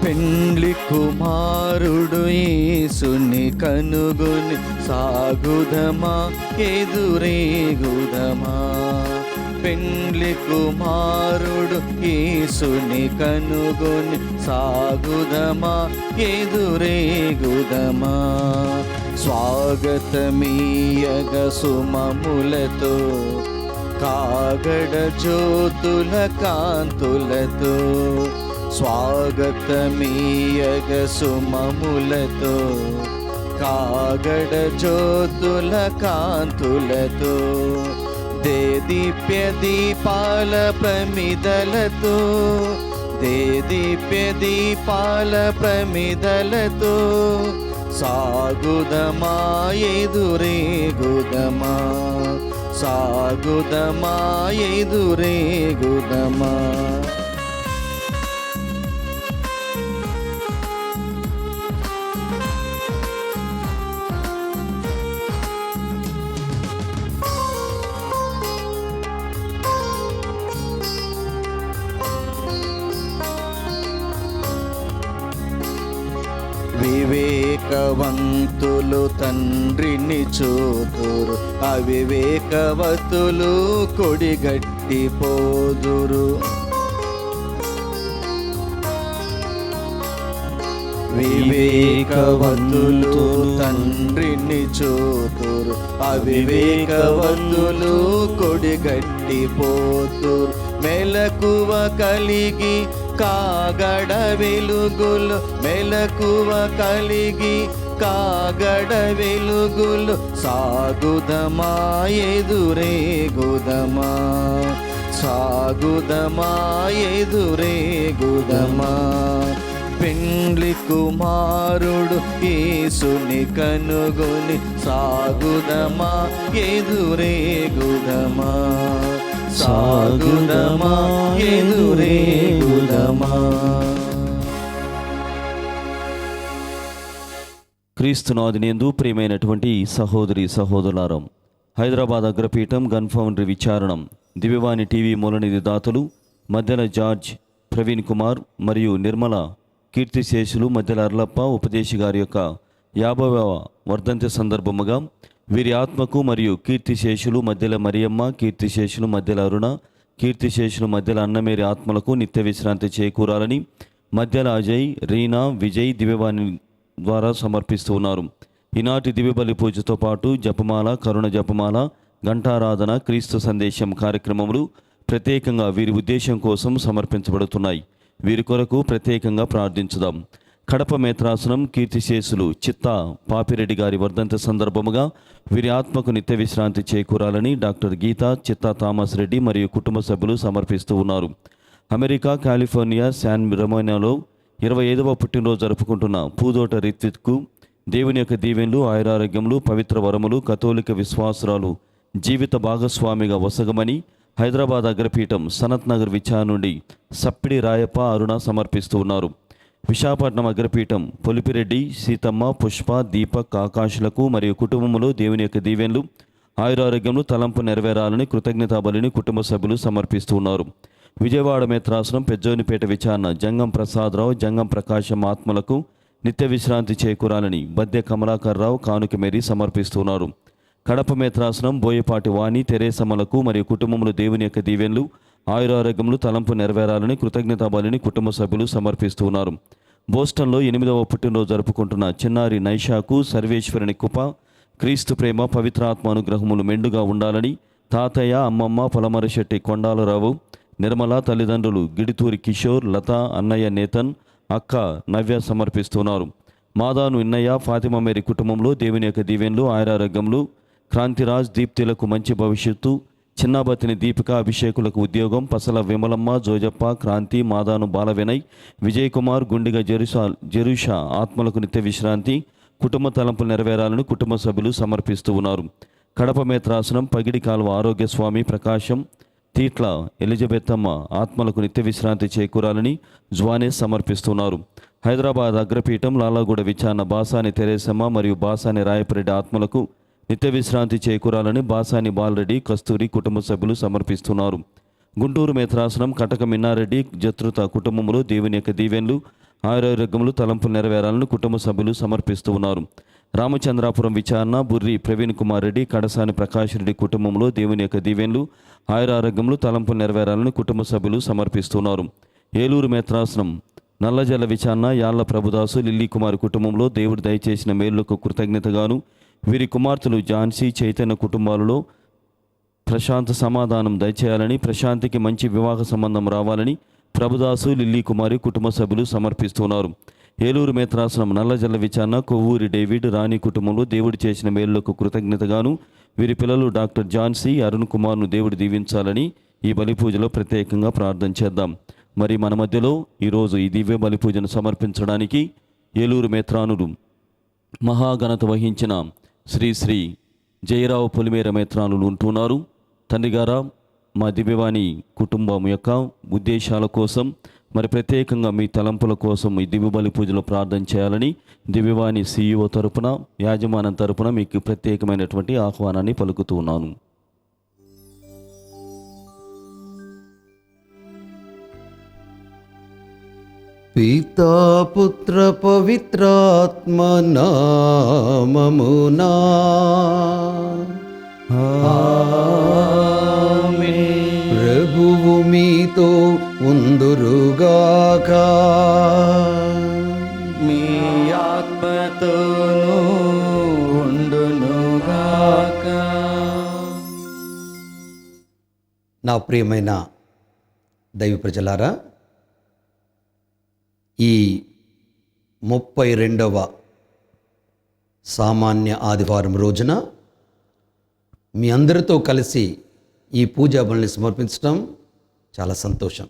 పెండ్లి కుమారుడు యేసుని కనుగొని సాగుదమా ఎదురేగుదమా. పెండ్లి కుమారుడు యేసుని కనుగొని సాగుదమా ఎదురేగుదమా. స్వాగతమీయగ సుమములతో కాగడ జ్యోతుల కాంతులతో. స్వాగతమీయగ సుమములతో కాగడ జ్యోతుల కాంతులతో. దేదీప్య దీపాల ప్రమిదలతో దేదీప్య దీపాల ప్రమిదలతో. సాగుదమా ఎదురేగుదమా సాగుదమా ఎదురేగుదమా. వివేకవంతులు తండ్రిని చూతురు, అవివేకవతులు కొడిగట్టిపోదురు. వివేకవంతులు తండ్రిని చూతురు, అవివేకవంతులు కొడిగట్టిపోతురు. మెలకువ కలిగి కాగడ వెలుగులు, మెలకువ కలిగి కాగడ వెలుగులు. సాగుదమా ఎదురేగుదమా సాగుదమా ఎదురేగుదమా. పెండ్లి కుమారుడు యేసుని కనుగొని సాగుదమా ఎదురేగుదమా సాగుదమా ఎదురేగుదమా. క్రీస్తునాథునియందు ప్రియమైనటువంటి సహోదరి సహోదరులారా, హైదరాబాద్ అగ్రపీఠం గన్ ఫౌండరీ విచారణం దివ్యవాణి టీవీ మూలనిధి దాతలు మధ్యల జార్జ్, ప్రవీణ్ కుమార్ మరియు నిర్మల కీర్తిశేషులు మధ్యల అర్లప్ప ఉపదేశి గారి యొక్క 50వ వర్ధంతి సందర్భముగా వీరి ఆత్మకు మరియు కీర్తిశేషులు మధ్యల మరియమ్మ, కీర్తిశేషులు మధ్యల అరుణ, కీర్తిశేషులు మధ్యల అన్నమేరి ఆత్మలకు నిత్య విశ్రాంతి చేకూరాలని మధ్యల అజయ్, రీనా, విజయ్ దివ్యవాణి ద్వారా సమర్పిస్తూ ఉన్నారు. ఈనాటి దివ్యబలి పూజతో పాటు జపమాల, కరుణ జపమాల, ఘంటారాధన, క్రీస్తు సందేశం కార్యక్రమములు ప్రత్యేకంగా వీరి ఉద్దేశం కోసం సమర్పించబడుతున్నాయి. వీరి కొరకు ప్రత్యేకంగా ప్రార్థించుదాం. కడప మేత్రాసనం కీర్తిశేషులు చిత్తా పాపిరెడ్డి గారి వర్ధంతి సందర్భముగా వీరి ఆత్మకు నిత్య విశ్రాంతి చేకూరాలని డాక్టర్ గీతా, చిత్తా థామస్ రెడ్డి మరియు కుటుంబ సభ్యులు సమర్పిస్తూ ఉన్నారు. అమెరికా కాలిఫోర్నియా శాన్ రమోనాలో 25వ పుట్టినరోజు జరుపుకుంటున్న పూదోట రిత్విక్కు దేవుని యొక్క దీవెనలు, ఆయురారోగ్యములు, పవిత్ర వరములు, కథోలిక విశ్వాసురాలు జీవిత భాగస్వామిగా వసగమని హైదరాబాద్ అగ్రపీఠం సనత్ నగర్ విచారణ నుండి సప్పిడి రాయప్ప, అరుణ సమర్పిస్తూ ఉన్నారు. విశాఖపట్నం అగ్రపీఠం పొలిపిరెడ్డి, సీతమ్మ, పుష్ప, దీపక్, ఆకాశులకు మరియు కుటుంబములో దేవుని యొక్క దీవెనలు, ఆయురారోగ్యములు, తలంపు నెరవేరాలని కృతజ్ఞతాబలిని కుటుంబ సభ్యులు సమర్పిస్తూ ఉన్నారు. విజయవాడ మేత్రాసనం పెద్దోనిపేట విచారణ జంగం ప్రసాదరావు, జంగం ప్రకాశం ఆత్మలకు నిత్య విశ్రాంతి చేకూరాలని బద్దె కమలాకర్ రావు, కానుక మేరీ సమర్పిస్తున్నారు. కడప మేత్రాసనం బోయపాటి వాణి, తెరేసమ్మలకు మరియు కుటుంబములు దేవుని యొక్క దీవెనలు, ఆయురారోగ్యములు, తలంపు నెరవేరాలని కృతజ్ఞతాబలిని కుటుంబ సభ్యులు సమర్పిస్తున్నారు. బోస్టన్లో 8వ పుట్టినరోజు జరుపుకుంటున్న చిన్నారి నైషాకు సర్వేశ్వరుని కృప, క్రీస్తు ప్రేమ, పవిత్రాత్మ అనుగ్రహములు మెండుగా ఉండాలని తాతయ్య, అమ్మమ్మ పొలమరశెట్టి కొండాలరావు, నిర్మల తల్లిదండ్రులు గిడితూరి కిషోర్, లత, అన్నయ్య నేతన్, అక్క నవ్య సమర్పిస్తున్నారు. మాదాను ఇన్నయ్య, ఫాతిమా మేరీ కుటుంబంలో దేవుని యొక్క దీవెనలు, ఆయురారోగ్యములు, క్రాంతిరాజ్, దీప్తిలకు మంచి భవిష్యత్తు, చిన్నాబతిని దీపిక, అభిషేకులకు ఉద్యోగం, పసల విమలమ్మ, జోజప్ప, క్రాంతి, మాదాను బాల వినయ్, విజయ్ కుమార్, గుండిగ జెరూషా ఆత్మలకు నిత్య విశ్రాంతి, కుటుంబ తలంపులు నెరవేరాలని కుటుంబ సభ్యులు సమర్పిస్తూ ఉన్నారు. కడప మేత్రాసనం పగిడి కాలువ ఆరోగ్యస్వామి, ప్రకాశం, తీట్ల ఎలిజబెత్తమ్మ ఆత్మలకు నిత్య విశ్రాంతి చేకూరాలని జ్వానే సమర్పిస్తున్నారు. హైదరాబాద్ అగ్రపీఠం లాలాగూడ విచారణ బాసాని తెరేసమ్మ మరియు బాసాని రాయపరెడ్డి ఆత్మలకు నిత్య విశ్రాంతి చేకూరాలని బాసాని బాలరెడ్డి, కస్తూరి కుటుంబ సభ్యులు సమర్పిస్తున్నారు. గుంటూరు మేత్రాసనం కటక మిన్నారెడ్డి, జతృత కుటుంబములు దేవుని యొక్క దీవెనలు, ఆయురారోగ్యములు తలంపులు నెరవేరాలని కుటుంబ సభ్యులు సమర్పిస్తూ ఉన్నారు. రామచంద్రాపురం విచారణ బుర్రి ప్రవీణ్ కుమార్ రెడ్డి, కడసాని ప్రకాష్ రెడ్డి కుటుంబంలో దేవుని యొక్క దీవెనలు, ఆయురారోగ్యములు తలంపులు నెరవేరాలని కుటుంబ సభ్యులు సమర్పిస్తున్నారు. ఏలూరు మేత్రాసనం నల్లజల్ల విచారణ యాళ్ల ప్రభుదాసు లిల్లీ కుమార్ కుటుంబంలో దేవుడు దయచేసిన మేలులకు కృతజ్ఞతగాను వీరి కుమార్తెలు ఝాన్సీ చైతన్య కుటుంబాలలో ప్రశాంత సమాధానం దయచేయాలని, ప్రశాంతికి మంచి వివాహ సంబంధం రావాలని ప్రభుదాసు లిల్లీ కుమారి కుటుంబ సభ్యులు సమర్పిస్తున్నారు. ఏలూరు మేత్రాసనం నల్లజల్ల విచారణ కొవ్వూరి డేవిడ్ రాణి కుటుంబంలో దేవుడు చేసిన మేలులకు కృతజ్ఞతగాను వీరి పిల్లలు డాక్టర్ ఝాన్సీ అరుణ్ కుమార్ను దేవుడు దీవించాలని ఈ బలిపూజలో ప్రత్యేకంగా ప్రార్థన చేద్దాం. మరి మన మధ్యలో ఈరోజు ఈ దివ్య బలిపూజను సమర్పించడానికి ఏలూరు మేత్రానుడు మహాఘనత వహించిన శ్రీ శ్రీ జయరావు పొలిమేర మేత్రానులు ఉంటున్నారు. తండ్రి గారా, మా దివ్యవాణి కుటుంబం యొక్క ఉద్దేశాల కోసం మరి ప్రత్యేకంగా మీ తలంపుల కోసం ఈ దివ్య బలి పూజలో ప్రార్థన చేయాలని దివ్యవాణి CEO తరపున, యాజమాన్యం తరపున మీకు ప్రత్యేకమైనటువంటి ఆహ్వానాన్ని పలుకుతూ ఉన్నాను. పితా పుత్ర పవిత్రాత్మ నామమునా ప్రభువు మీతో ఉందురుగాక. మీ ఆత్మతోనూ ఉండునుగాక. నా ప్రియమైన దైవ ప్రజలారా, ఈ 32వ సామాన్య ఆదివారం రోజున మీ అందరితో కలిసి ఈ పూజా బలిని సమర్పించడం చాలా సంతోషం.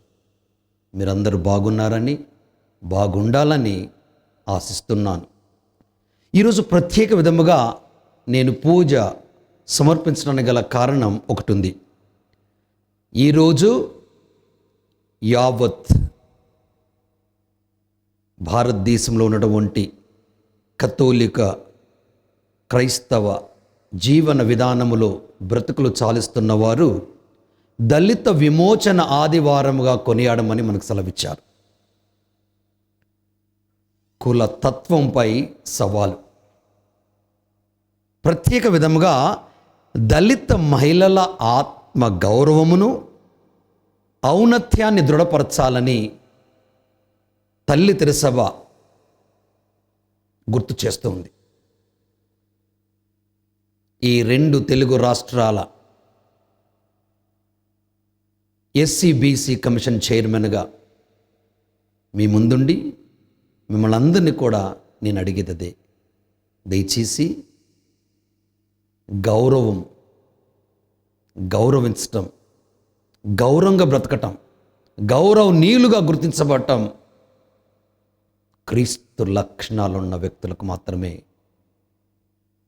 మీరందరూ బాగున్నారని, బాగుండాలని ఆశిస్తున్నాను. ఈరోజు ప్రత్యేక విధముగా నేను పూజ సమర్పించడానికి గల కారణం ఒకటి ఉంది. ఈరోజు యావత్ భారతదేశంలో ఉన్నటువంటి కథోలిక క్రైస్తవ జీవన విధానములో బ్రతుకులు చాలిస్తున్న వారు దళిత విమోచన ఆదివారముగా కొనియాడమని మనకు సెలవిచ్చారు. కుల తత్వంపై సవాలు. ప్రత్యేక విధముగా దళిత మహిళల ఆత్మ గౌరవమును, ఔన్నత్యాన్ని దృఢపరచాలని తల్లి తిరుసభ గుర్తు చేస్తుంది. ఈ 2 తెలుగు రాష్ట్రాల SC/BC కమిషన్ చైర్మన్గా మీ ముందుండి మిమ్మల్ని అందరినీ కూడా నేను అడిగేదే, దయచేసి గౌరవించటం, గౌరవంగా బ్రతకటం, గౌరవనీయులుగా గుర్తించబడటం క్రీస్తు లక్షణాలు ఉన్న వ్యక్తులకు మాత్రమే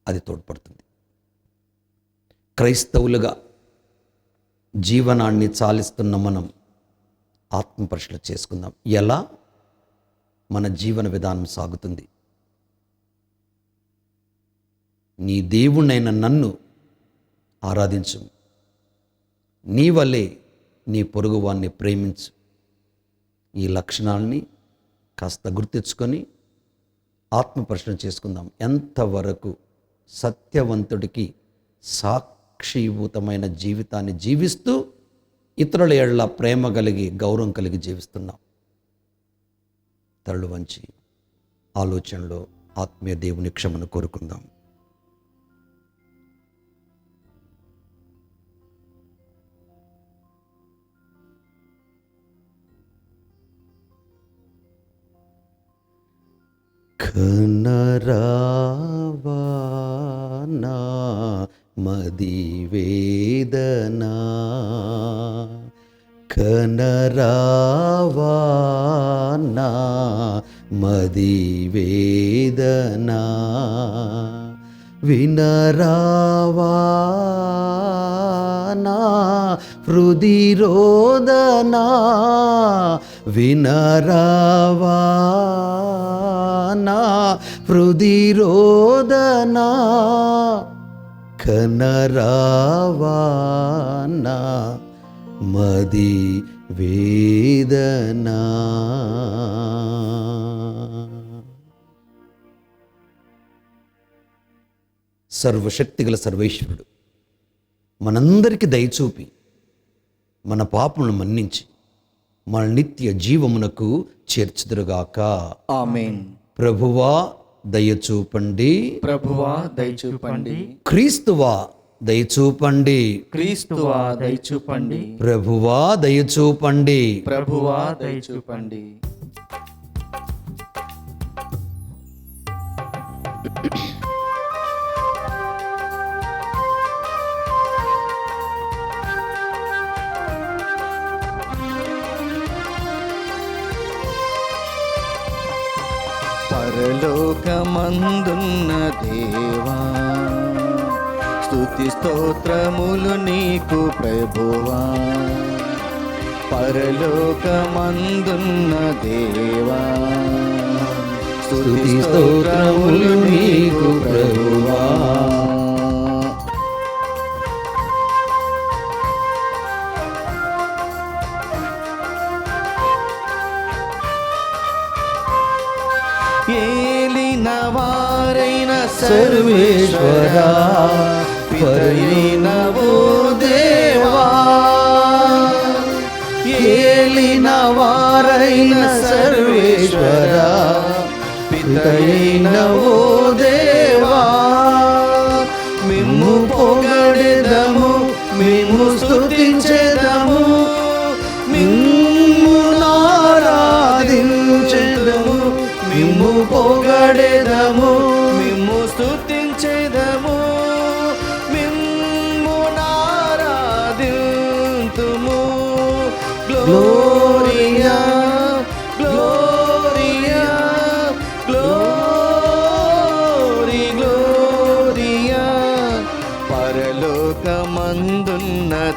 అది తోడ్పడుతుంది. క్రైస్తవులుగా జీవనాన్ని చాలిస్తున్న మనం ఆత్మపరిశీలన చేసుకుందాం. ఎలా మన జీవన విధానం సాగుతుంది? నీ దేవుణ్ణైన నన్ను ఆరాధించు, నీ వల్లే నీ పొరుగువాన్ని ప్రేమించు. ఈ లక్షణాలని కాస్త గుర్తించుకొని ఆత్మపరిశీలన చేసుకుందాం. ఎంతవరకు సత్యవంతుడికి సాక్షిభూతమైన జీవితాన్ని జీవిస్తూ ఇతరుల ఎడల ప్రేమ కలిగి, గౌరవం కలిగి జీవిస్తున్నాం. తరలు వంచి ఆలోచనలో ఆత్మీయ దేవుని క్షమను కోరుకుందాం. కనరావా నా మది వేదనా, కనరావా నా మది వేదనా, వినరావా నా హృది రోదనా, వినరావా నా హృది రోదనా, కనరావా నా మది వేదనా. సర్వశక్తిగల సర్వేశ్వరుడు మనందరికీ దయచూపి మన పాపములను మన్నించి మన నిత్య జీవమునకు చేర్చుదురుగాక. ఆమేన్. ప్రభువా దయచూపండి. ప్రభువా దయచూపండి. క్రీస్తువా దయచూపండి. క్రీస్తువా దయచూపండి. ప్రభువా దయచూపండి. ప్రభువా దయచూపండి. పరలోకమందున్న దేవా, స్తుతి స్తోత్రములు నీకు ప్రభువా. పరలోకమందున్న దేవా, స్తుతి స్తోత్రములు నీకు ప్రభువా. ఏలిన వారైన సర్వేశ్వరా, పితయైన ఓ దేవా. ఏలిన వారైన సర్వేశ్వరా, పితయైన ఓ దేవా. మిమ్ము పొగడెదము, మిమ్ము స్తుతించెదము, మిమ్ము ఆరాధించెదము, మిమ్ము పొగడెదము, మిమ్ము స్తుతించెదము, మిమ్ము ఆరాధింతుము. Gloria gloria glory gloria. పరలోకమందున్న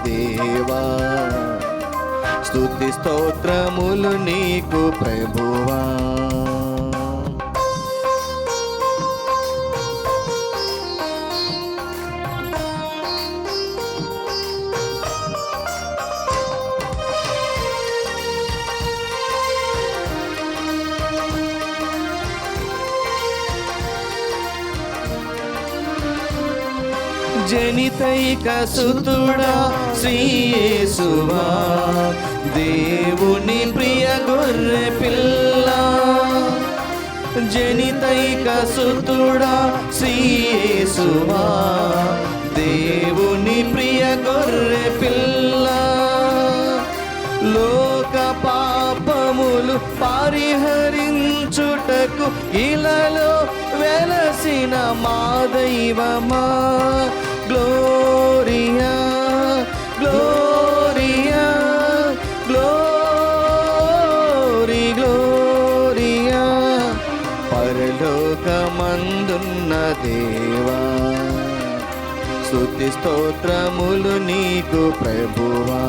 దేవా, స్తుతి స్తోత్రములు నీకు ప్రభువా. జనితైక సుతుడా శ్రీయేసువా, దేవుని ప్రియ గొర్రె పిల్ల. జనితైక సుతుడా శ్రీయేసువా, దేవుని ప్రియ గొర్రె పిల్ల. లోక పాపములు పరిహరించుటకు ఇలలో వెలసిన మా దైవమా. Gloria gloria glory gloria. పరలోకమందున్న దేవా, స్తుతి స్తోత్రములు నీకు ప్రభువా.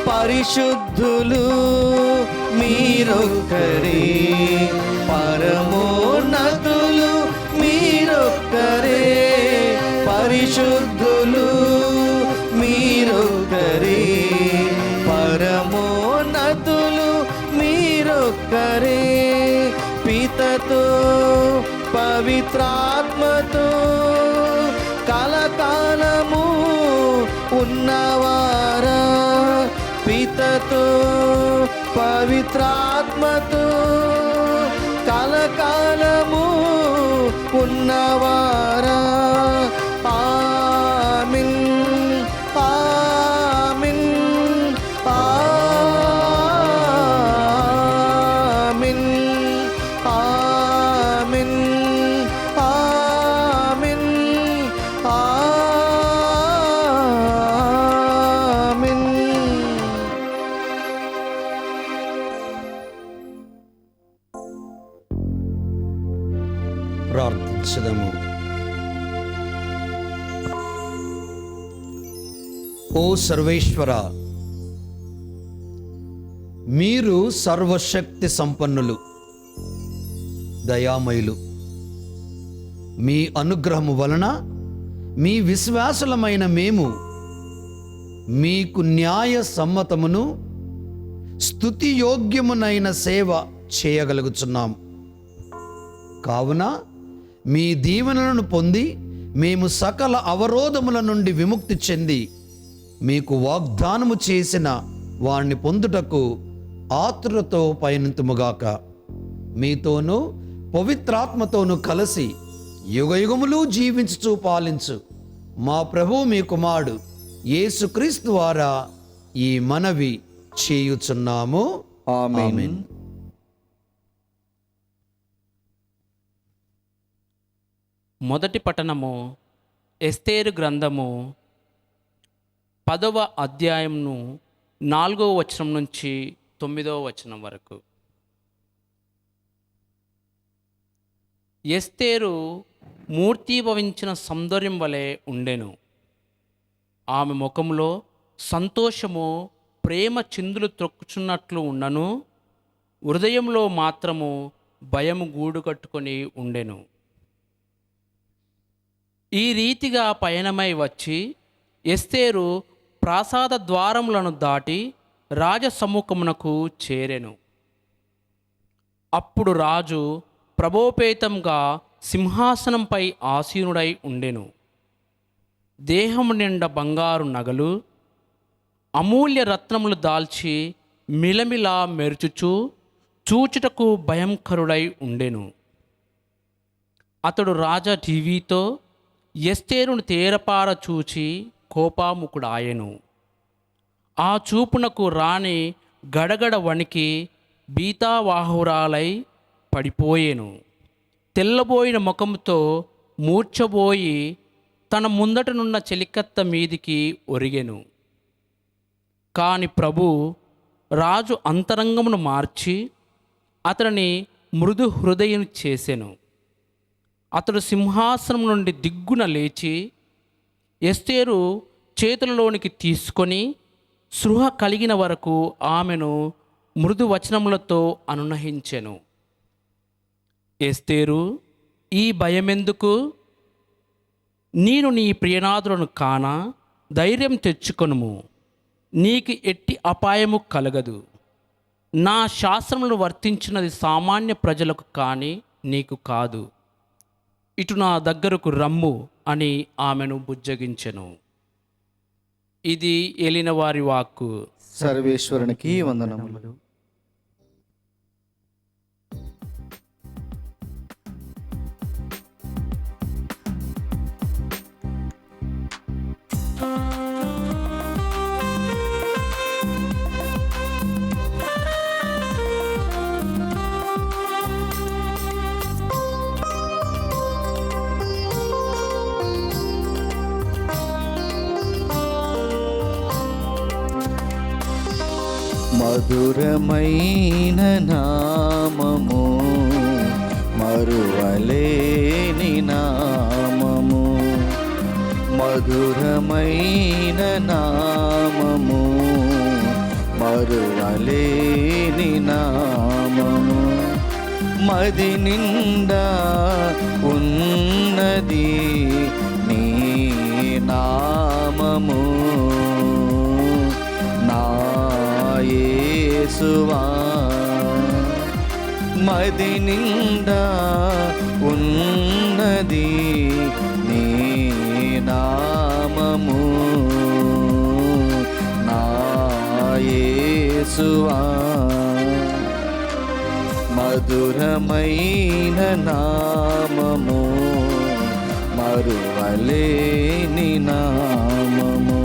పరిశుద్ధులు మీరొక్కరే, పరమోన్నతులు మీరొక్కరే. పరిశుద్ధులు మీరొక్కరే, పరమోన్నతులు మీరొక్కరే. పితతో పవిత్రాత్మతో కలకాలము ఉన్నవారా. పితతో పవిత్రాత్మతో కలకాలము ఉన్నవారా. ఆమేన్ ఆమేన్ ఆమేన్ ఆమేన్ ఆమేన్ ఆమేన్. ఓ సర్వేశ్వర, మీరు సర్వశక్తి సంపన్నులు, దయామయులు. మీ అనుగ్రహము వలన మీ విశ్వాసులమైన మేము మీకు న్యాయ సమ్మతమును స్తుతియోగ్యమునైన సేవ చేయగలుగుచున్నాము. కావున మీ దీవెనలను పొంది మేము సకల అవరోధముల నుండి విముక్తి చెంది మీకు వాగ్దానము చేసిన వాణ్ణి పొందుటకు ఆతురతో పయనింతుముగాక. మీతోనూ పవిత్రాత్మతోనూ కలిసి యుగయుగములు జీవించుచూ పాలించు మా ప్రభువు మీ కుమారుడు యేసుక్రీస్తు ద్వారా ఈ మనవి చేయుచున్నాము. ఆమేన్. మొదటి పఠనము ఎస్తేరు గ్రంథము 10వ అధ్యాయంను 4వ వచనం నుంచి 9వ వచనం వరకు. ఎస్తేరు మూర్తీభవించిన సౌందర్యం వలె ఉండెను. ఆమె ముఖంలో సంతోషము ప్రేమ చిందులు త్రొక్కుచున్నట్లు ఉన్నను, హృదయంలో మాత్రము భయము గూడు కట్టుకొని ఉండెను. ఈ రీతిగా పయనమై వచ్చి ఎస్తేరు ప్రాసాద ద్వారములను దాటి రాజసమ్ముఖమునకు చేరెను. అప్పుడు రాజు ప్రభోపేతంగా సింహాసనంపై ఆసీనుడై ఉండెను. దేహము నిండా బంగారు నగలు, అమూల్య రత్నములు దాల్చి మిలమిలా మెరుచుచూ చూచుటకు భయంకరుడై ఉండెను. అతడు రాజా టీవీతో ఎస్తేరును తేరపార చూచి కోపాముకుడాయెను. ఆ చూపునకు రాణి గడగడ వణికి బీతావాహురాలై పడిపోయెను. తెల్లబోయిన ముఖంతో మూర్ఛబోయి తన ముందటనున్న చెలికత్త మీదికి ఒరిగెను. కాని ప్రభు రాజు అంతరంగమును మార్చి అతనిని మృదు హృదయం చేసెను. అతడు సింహాసనం నుండి దిగ్గున లేచి ఎస్తేరు చేతులలోనికి తీసుకొని స్పృహ కలిగిన వరకు ఆమెను మృదు వచనములతో అనునహించెను. ఎస్తేరు, ఈ భయమెందుకు? నేను నీ ప్రియనాథులను కానా? ధైర్యం తెచ్చుకొనుము, నీకు ఎట్టి అపాయము కలగదు. నా శాస్త్రములు వర్తించినది సామాన్య ప్రజలకు కానీ నీకు కాదు. ఇటు నా దగ్గరకు రమ్ము అని ఆమెను బుజ్జగించెను. ఇది ఏలిన వారి వాక్కు. సర్వేశ్వరునికి వందనములు. మధురమైన నామము, మరువలేని నామము, మధురమైన నామము, మరువలేని నామము. మది నిండా ఉన్నది నీ నామము, యేసువా. మది నిండా ఉన్నది నీ నామము, నా యేసువా. మధురమైన నామము, మరువలేని నామము.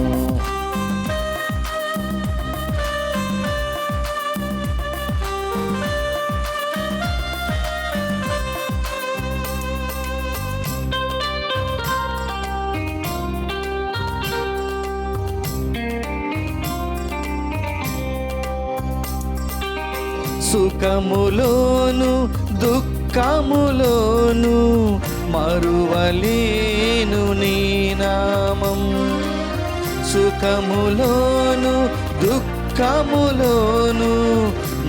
సుఖములోను దుఃఖములోను మరువలేను నీ నామం. సుఖములోను దుఃఖములోను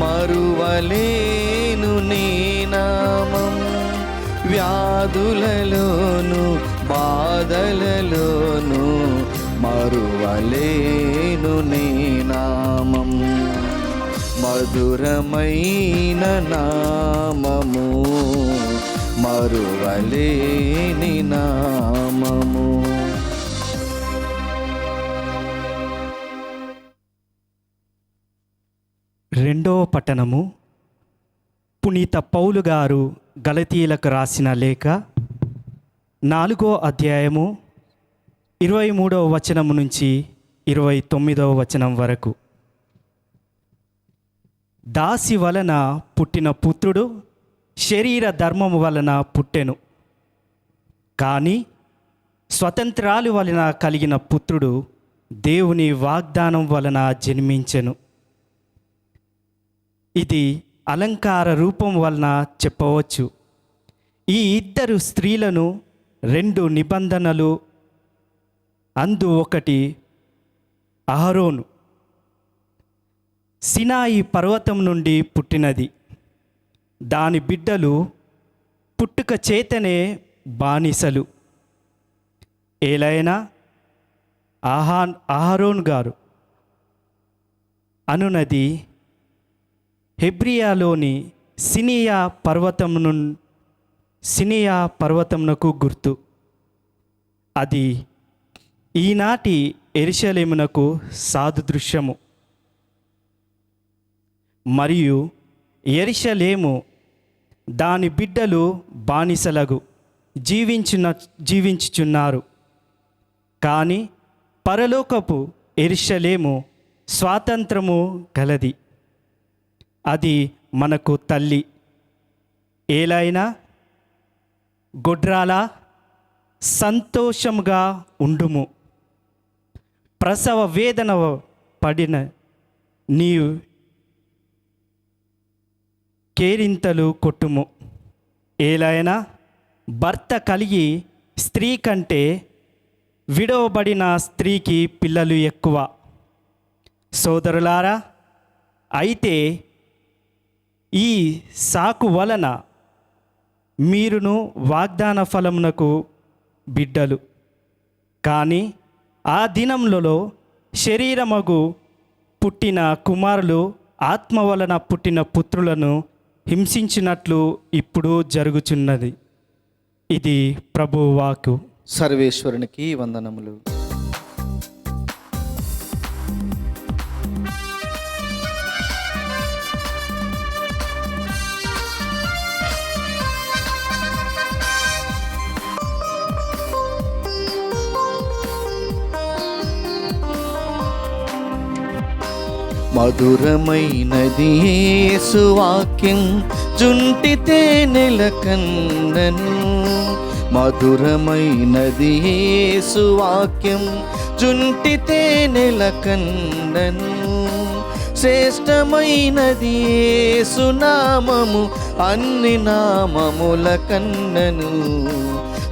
మరువలేను నీ నామం. వ్యాధులలోను బాధలలోను మరువలేను నీ నామం. మధురమైన నామము మరువలేని నామము. రెండవ పట్టణము. పునీత పౌలు గారు గలతీయులకు రాసిన లేఖ 4వ అధ్యాయము 23వ వచనము నుంచి 29వ వచనం వరకు. దాసి వలన పుట్టిన పుత్రుడు శరీర ధర్మము వలన పుట్టెను, కానీ స్వతంత్రాలు వలన కలిగిన పుత్రుడు దేవుని వాగ్దానం వలన జన్మించెను. ఇది అలంకార రూపం వలన చెప్పవచ్చు. ఈ ఇద్దరు స్త్రీలను 2 నిబంధనలు, అందు ఒకటి అహరోను, సినాయి పర్వతం నుండి పుట్టినది. దాని బిడ్డలు పుట్టుక చేతనే బానిసలు. ఏలైనా అహరోను గారు అనునది హెబ్రియాలోని సినియా పర్వతమునకు గుర్తు. అది ఈనాటి యెరూషలేమునకు సాదృశ్యము. మరియు యెరూషలేము దాని బిడ్డలు బానిసలగు జీవించుచున్నారు. కానీ పరలోకపు యెరూషలేము స్వాతంత్రము గలది. అది మనకు తల్లి. ఏలైనా గొడ్రాలా సంతోషముగా ఉండుము, ప్రసవ వేదన పడిన నీవు కేరింతలు కొట్టుము. ఏలైనా భర్త కలిగి స్త్రీ కంటే విడవబడిన స్త్రీకి పిల్లలు ఎక్కువ. సోదరులారా, అయితే ఈ సాకు వలన మీరును వాగ్దాన ఫలమునకు బిడ్డలు. కానీ ఆ దినములలో శరీరమగు పుట్టిన కుమారులు ఆత్మ వలన పుట్టిన పుత్రులను హింసించినట్లు ఇప్పుడు జరుగుచున్నది. ఇది ప్రభువు వాక్కు. సర్వేశ్వరునికి వందనములు. మధురమైనది యేసు వాక్యం జుంటి తేనెల కన్నను. మధురమైనది యేసు వాక్యం జుంటి తేనెల కన్నను. శ్రేష్టమైనది యేసు నామము అన్ని నామముల కన్నను.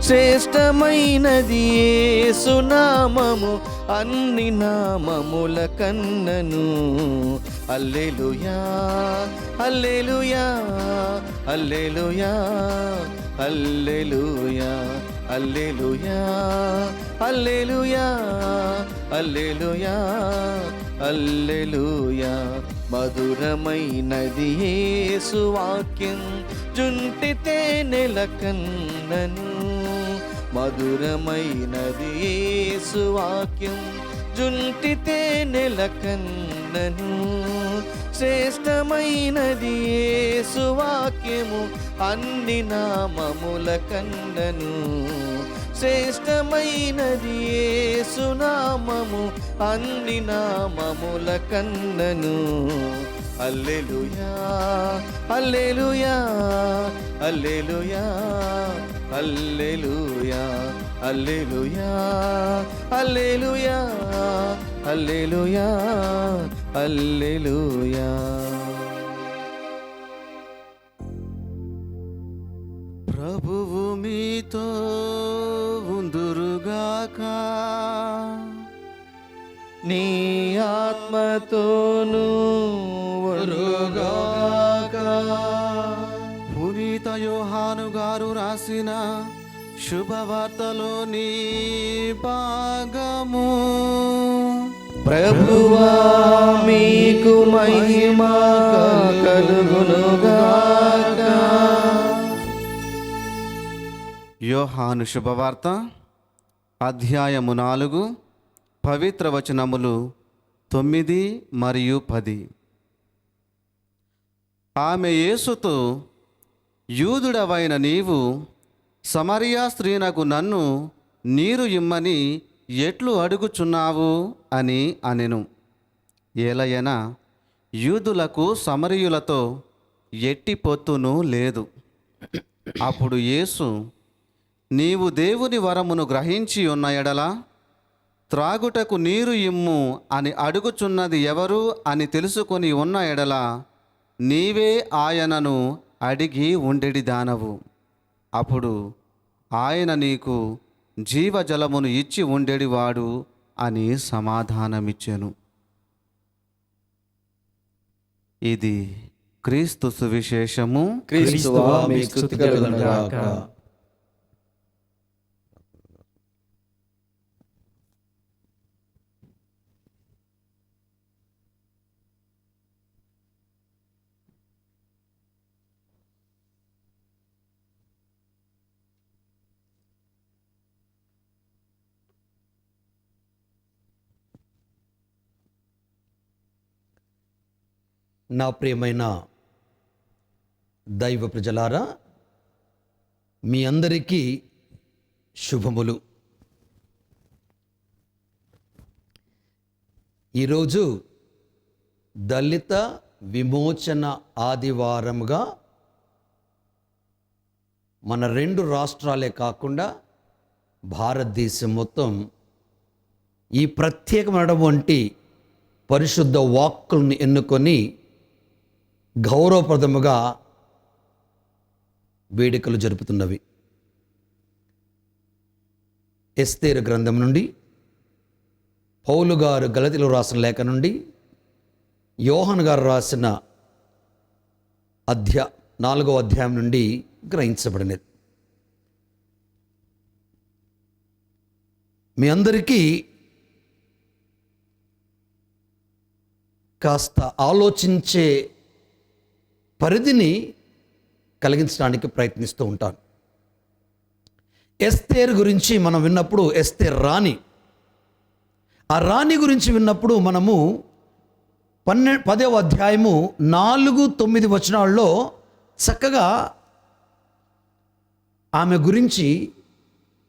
శ్రేష్టమైనది యేసు నామము అన్ని నామముల కన్నను. హల్లెలూయా హల్లెలూయా హల్లెలూయా హల్లెలూయా హల్లెలూయా హల్లెలూయా హల్లెలూయా హల్లెలూయా. మధురమైనది యేసు వాక్యం జుంటి తేనెల కన్నను. మధురమైనది యేసు వాక్యం జుంటి తేనెల కన్నను. శ్రేష్టమైనది యేసు వాక్యము అన్ని నామముల కన్నను. శ్రేష్టమైనది యేసు నామము అన్ని నామముల కన్నను. హల్లెలూయా హల్లెలూయా హల్లెలూయా హల్లెలూయా హల్లెలూయా హల్లెలూయా హల్లెలూయా హల్లెలూయా. ప్రభువు మీతో ఉందురుగాక. నీ ఆత్మతోనూ వరుగాక. పునీత యోహాను గారు రాసిన శుభవార్తలోని భాగము. ప్రభువా మీకు మహిమ కలుగునుగాక. యోహాను శుభవార్త అధ్యాయము 4 పవిత్ర వచనములు 9 మరియు 10. ఆమె యేసుతో, యూదుడవైన నీవు సమరియా స్త్రీనకు నన్ను నీరు ఇమ్మని ఎట్లు అడుగుచున్నావు అని అనెను. ఏలయన యూదులకు సమరయులతో ఎట్టి పొత్తును లేదు. అప్పుడు యేసు, నీవు దేవుని వరమును గ్రహించి ఉన్న ఎడల త్రాగుటకు నీరు ఇమ్ము అని అడుగుచున్నది ఎవరు అని తెలుసుకొని ఉన్న ఎడల నీవే ఆయనను అడిగి ఉండెడి దానవు. అప్పుడు ఆయన నీకు జీవజలమును ఇచ్చి ఉండేడివాడు అని సమాధానమిచ్చెను. ఇది క్రీస్తు సువిశేషము. క్రీస్తువా మీకు స్తుతి కలుగునుగాక. నా ప్రియమైన దైవ ప్రజలారా, మీ అందరికీ శుభములు. ఈరోజు దళిత విమోచన ఆదివారముగా మన 2 రాష్ట్రాలే కాకుండా భారతదేశం మొత్తం ఈ ప్రత్యేకమైనటువంటి పరిశుద్ధ వాక్కులను ఎన్నుకొని గౌరవప్రదముగా వేడుకలు జరుపుతున్నవి. ఎస్తేరు గ్రంథం నుండి, పౌలు గారు గలతీయులకు రాసిన లేఖ నుండి, యోహాను గారు రాసిన 4వ అధ్యాయం నుండి గ్రహించబడినది. మీ అందరికీ కాస్త ఆలోచించే పరిధిని కలిగించడానికి ప్రయత్నిస్తూ ఉంటాను. ఎస్తేరు గురించి మనం విన్నప్పుడు, ఎస్తేర్ రాణి, ఆ రాణి గురించి విన్నప్పుడు మనము 10వ అధ్యాయము 4-9 వచనాల్లో చక్కగా ఆమె గురించి,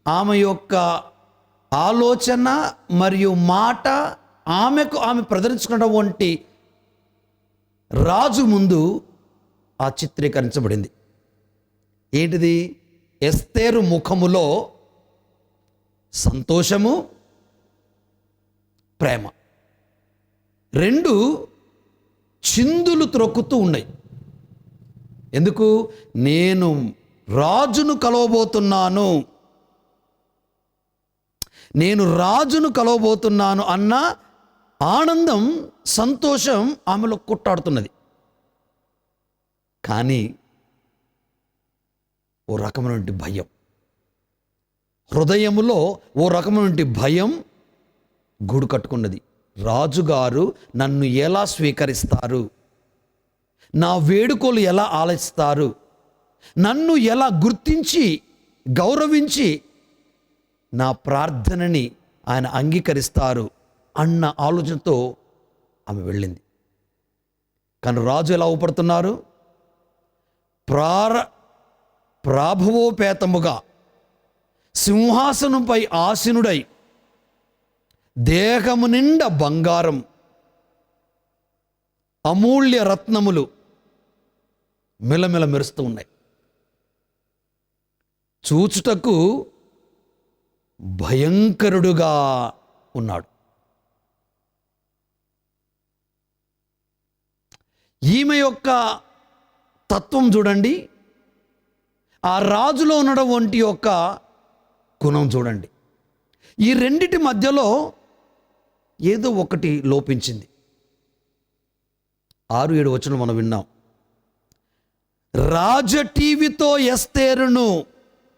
ఆమె యొక్క ఆలోచన మరియు మాట, ఆమె ప్రదర్శించుకున్నటువంటి రాజు ముందు ఆ చిత్రీకరించబడింది. ఏంటిది? ఎస్తేరు ముఖములో సంతోషము, ప్రేమ 2 చిందులు త్రొక్కుతూ ఉన్నాయి. ఎందుకు? నేను రాజును కలవబోతున్నాను, నేను రాజును కలవబోతున్నాను అన్న ఆనందం, సంతోషం ఆమెలో కొట్టాడుతున్నది. కానీ ఓ రకమైనటువంటి భయం, హృదయములో ఓ రకమైనటువంటి భయం గూడు కట్టుకున్నది. రాజుగారు నన్ను ఎలా స్వీకరిస్తారు, నా వేడుకలు ఎలా ఆలచిస్తారు, నన్ను ఎలా గుర్తించి గౌరవించి నా ప్రార్థనని ఆయన అంగీకరిస్తారు అన్న ఆలోచనతో ఆమె వెళ్ళింది. కానీ రాజు ఎలా ఊపడుతున్నారు? ప్రాభవోపేతముగా సింహాసనంపై ఆసీనుడై దేహము నిండా బంగారం, అమూల్య రత్నములు మెలమెల మెరుస్తూ ఉన్నాయి. చూచుటకు భయంకరుడుగా ఉన్నాడు. ఈమె యొక్క తత్వం చూడండి, ఆ రాజులో ఉన్నటువంటి యొక్క గుణం చూడండి. ఈ రెండిటి మధ్యలో ఏదో ఒకటి లోపించింది. 6-7 వచనం మనం విన్నాం. రాజ టీవీతో ఎస్తేరును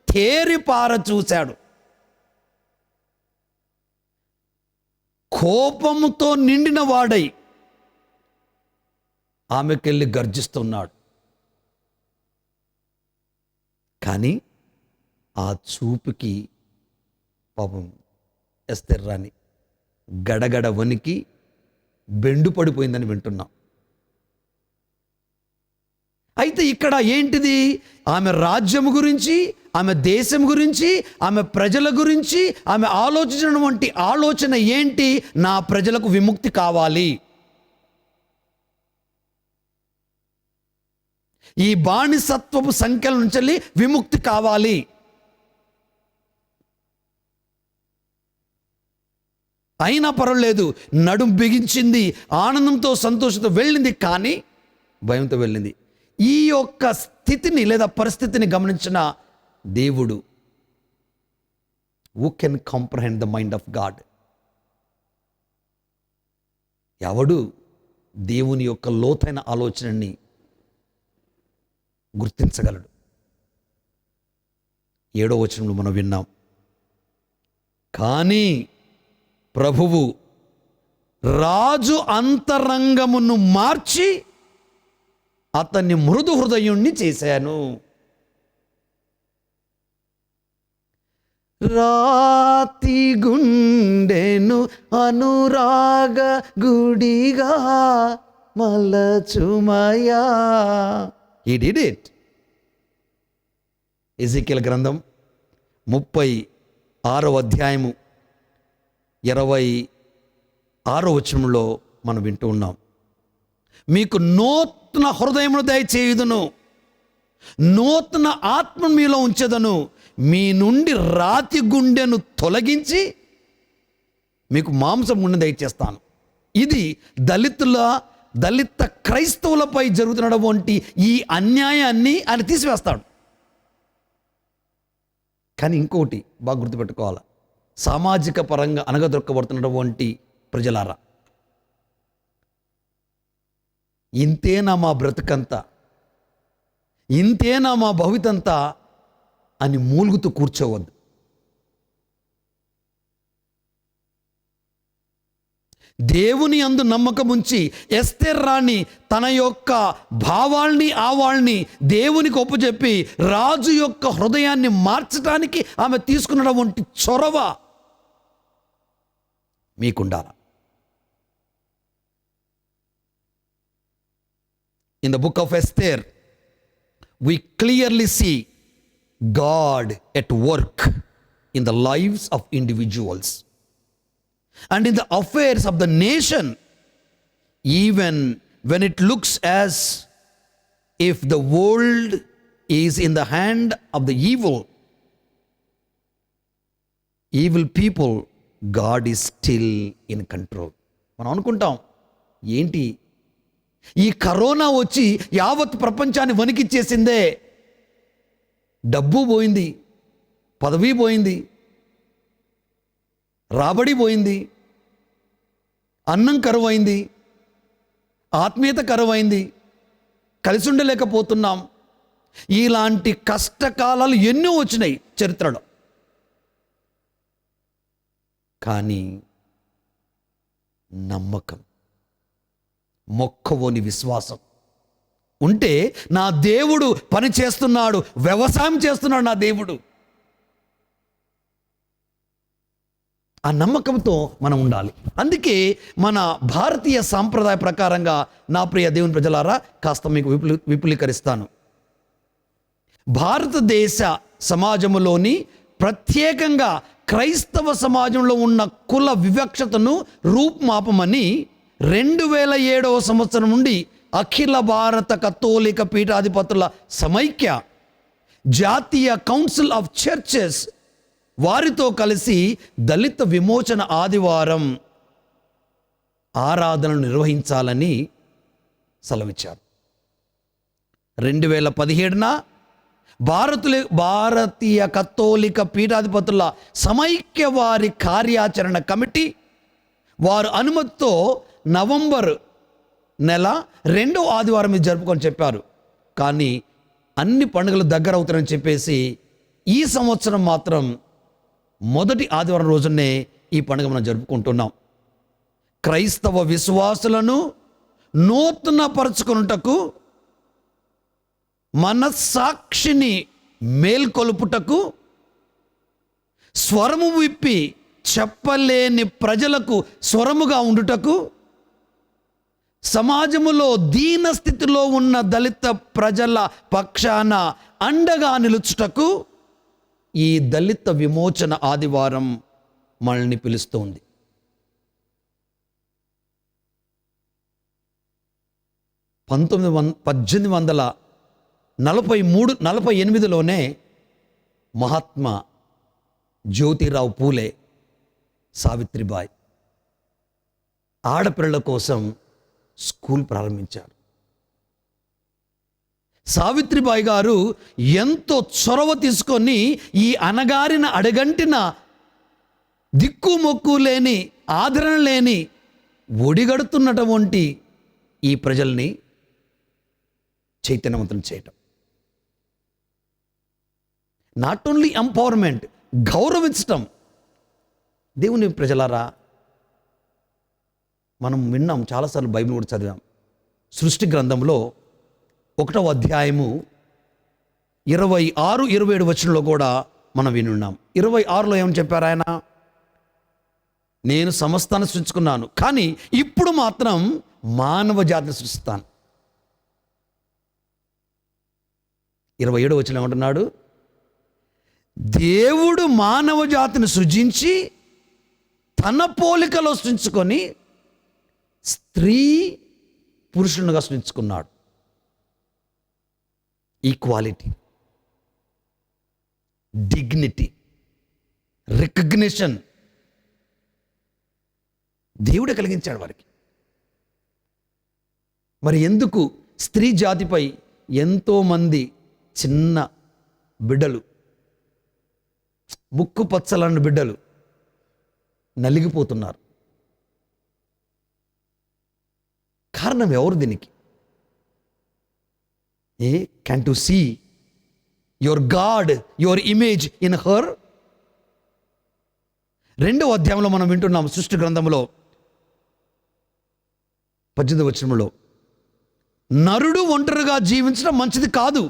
తేరిపార చూశాడు. కోపముతో నిండిన వాడై ఆమెకెళ్ళి గర్జిస్తున్నాడు. కానీ ఆ చూపుకి పాపం ఎస్తేర్ రాణి గడగడ వణికి బెండు పడిపోయిందని వింటున్నాం. అయితే ఇక్కడ ఏంటిది? ఆమె రాజ్యం గురించి, ఆమె దేశం గురించి, ఆమె ప్రజల గురించి ఆమె ఆలోచించినటువంటి ఆలోచన ఏంటి? నా ప్రజలకు విముక్తి కావాలి, ఈ బానిసత్వపు సంఖ్యల నుంచి విముక్తి కావాలి. అయినా పర్వాలేదు, నడుం బిగించింది, ఆనందంతో సంతోషంతో వెళ్ళింది, కానీ భయంతో వెళ్ళింది. ఈ యొక్క స్థితిని లేదా పరిస్థితిని గమనించిన దేవుడు, who can comprehend the mind of God, ఎవడు దేవుని యొక్క లోతైన ఆలోచనని గుర్తించగలడు? 7వ వచనంలో మనం విన్నాం, కానీ ప్రభువు రాజు అంతరంగమును మార్చి అతన్ని మృదు హృదయుణ్ణి చేశాను. రాతి గుండెను అనురాగ గుడిగా మలచుమయా. He did it. ఎజెకియెల్ గ్రంథం 36వ అధ్యాయము 26వ వచనంలో మనం వింటూ ఉన్నాం. మీకు నూతన హృదయమును దయచేయుదును, నూతన ఆత్మ మీలో ఉంచెదను, మీ నుండి రాతి గుండెను తొలగించి మీకు మాంసం గుండె దయచేస్తాను. ఇది దళిత క్రైస్తవులపై జరుగుతున్నటువంటి ఈ అన్యాయాన్ని ఆయన తీసివేస్తాడు. కానీ ఇంకోటి బాగా గుర్తుపెట్టుకోవాలి, సామాజిక పరంగా అనగదొక్కబడుతున్నటువంటి ప్రజలారా, ఇంతేనా మా బ్రతుకంతా, ఇంతేనా మా భవితంతా అని మూలుగుతూ కూర్చోవద్దు. దేవుని యందు నమ్మకం ఉంచి ఎస్తేర్ రాణి తన యొక్క భావాల్ని ఆవాల్ని దేవునికి ఒప్పుచెప్పి రాజు యొక్క హృదయాన్ని మార్చడానికి ఆమె తీసుకున్నటువంటి చొరవ మీకుండాల. In the book of Esther, we clearly see God at work in the lives of individuals and in the affairs of the nation, even when it looks as if the world is in the hand of the evil people. God is still in control. మనం అనుకుంటాం, ఏంటి ఈ corona వచ్చి యావత్ ప్రపంచాన్ని వణికిచ్చేసిందే, డబ్బు పోయింది, పదవి పోయింది, రాబడి పోయింది, అన్నం కరువైంది, ఆత్మీయత కరువైంది, కలిసి ఉండలేకపోతున్నాం, ఇలాంటి కష్టకాలాలు ఎన్నో వచ్చినాయి చరిత్రలో. కానీ నమ్మకం, మొక్కవోని విశ్వాసం ఉంటే నా దేవుడు పని చేస్తున్నాడు, వ్యవసాయం చేస్తున్నాడు నా దేవుడు, ఆ నమ్మకంతో మనం ఉండాలి. అందుకే మన భారతీయ సాంప్రదాయ ప్రకారంగా నా ప్రియ దేవుని ప్రజలారా కాస్త మీకు విపులీకరిస్తాను. భారతదేశ సమాజంలోని ప్రత్యేకంగా క్రైస్తవ సమాజంలో ఉన్న కుల వివక్షతను రూపుమాపమని 2007వ సంవత్సరం నుండి అఖిల భారత కథోలిక పీఠాధిపతుల సమైక్య జాతీయ కౌన్సిల్ ఆఫ్ చర్చెస్ వారితో కలిసి దళిత విమోచన ఆదివారం ఆరాధనలు నిర్వహించాలని సెలవిచ్చారు. 2017న భారతీయ కథోలిక పీఠాధిపతుల సమైక్య వారి కార్యాచరణ కమిటీ వారు అనుమతితో నవంబర్ నెల 2వ ఆదివారం ఇది జరుపుకొని చెప్పారు. కానీ అన్ని పండుగలు దగ్గర అవుతారని చెప్పేసి ఈ సంవత్సరం మాత్రం మొదటి ఆదివారం రోజునే ఈ పండుగ మనం జరుపుకుంటున్నాం. క్రైస్తవ విశ్వాసులను నూతనపరుచుకొనుటకు, మనస్సాక్షిని మేల్కొలుపుటకు, స్వరము విప్పి చెప్పలేని ప్రజలకు స్వరముగా ఉండుటకు, సమాజములో దీన స్థితిలో ఉన్న దళిత ప్రజల పక్షాన అండగా నిలుచుటకు ఈ దళిత విమోచన ఆదివారం మనల్ని పిలుస్తోంది. పంతొమ్మిది 1848లోనే మహాత్మా జ్యోతిరావు పూలే, సావిత్రిబాయి ఆడపిల్లల కోసం స్కూల్ ప్రారంభించారు. సావిత్రిబాయి గారు ఎంతో చొరవ తీసుకొని ఈ అణగారిన అడగంటిన దిక్కుమొక్కు లేని, ఆదరణ లేని, ఒడిగడుతున్నటువంటి ఈ ప్రజల్ని చైతన్యవంతం చేయటం. నాట్ ఓన్లీ ఎంపవర్మెంట్, గౌరవించటం. దేవుని ప్రజలారా, మనం విన్నాం, చాలాసార్లు బైబిల్ కూడా చదివాం. సృష్టి గ్రంథంలో 1వ అధ్యాయము 26, 27 వచనంలో కూడా మనం వినున్నాం. 26లో ఏమని చెప్పారు ఆయన? నేను సమస్తాన్ని సృష్టించుకున్నాను, కానీ ఇప్పుడు మాత్రం మానవ జాతిని సృష్టిస్తాను. 27 వచనం ఏమంటున్నాడు? దేవుడు మానవ జాతిని సృజించి తన పోలికలో సృష్టించుకొని స్త్రీ పురుషునిగా సృష్టించుకున్నాడు. ఈక్వాలిటీ, డిగ్నిటీ, రికగ్నిషన్ దేవుడే కలిగించాడు వారికి. మరి ఎందుకు స్త్రీ జాతిపై ఎంతోమంది చిన్న బిడ్డలు, ముక్కు పచ్చలన్న బిడ్డలు నలిగిపోతున్నారు? కారణం ఎవరు దీనికి? Can to see your God, your image in her? 2వ అధ్యాయంలో మనం వింటున్నాం, సృష్టి గ్రంథంలో 18వ వచనంలో, నరుడు ఒంటరిగా జీవించడం మంచిది కాదు,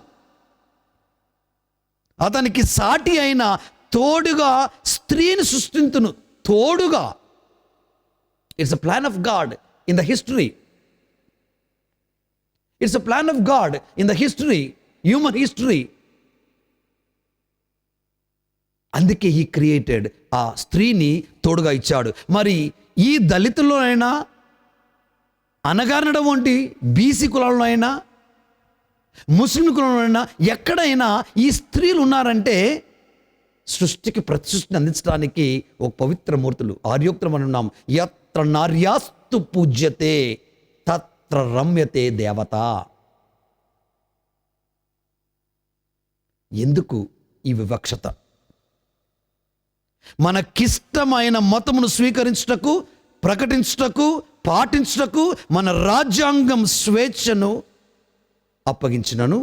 అతనికి సాటి అయిన తోడుగా స్త్రీని సృష్టించును. తోడుగా. It's a plan of God in the history. It's a plan of God in the history, human history. అందుకే హీ క్రియేటెడ్, ఆ స్త్రీని తోడుగా ఇచ్చాడు. మరి ఈ దళితుల్లోనైనా, అనగారినడం వంటి బీసీ కులాల్లో అయినా, ముస్లిం కులంలోనైనా, ఎక్కడైనా ఈ స్త్రీలు ఉన్నారంటే సృష్టికి ప్రతిసృష్టిని అందించడానికి ఒక పవిత్ర మూర్తులు, ఆర్యోక్తులు మనం ఉన్నాం. యత్ర నార్యాస్తు పూజ్యతే తత్ర రమ్యతే దేవత. ఎందుకు ఈ వివక్షత? మనకిష్టమైన మతమును స్వీకరించుటకు, ప్రకటించుటకు, పాటించుటకు మన రాజ్యాంగం స్వేచ్ఛను అప్పగించినను,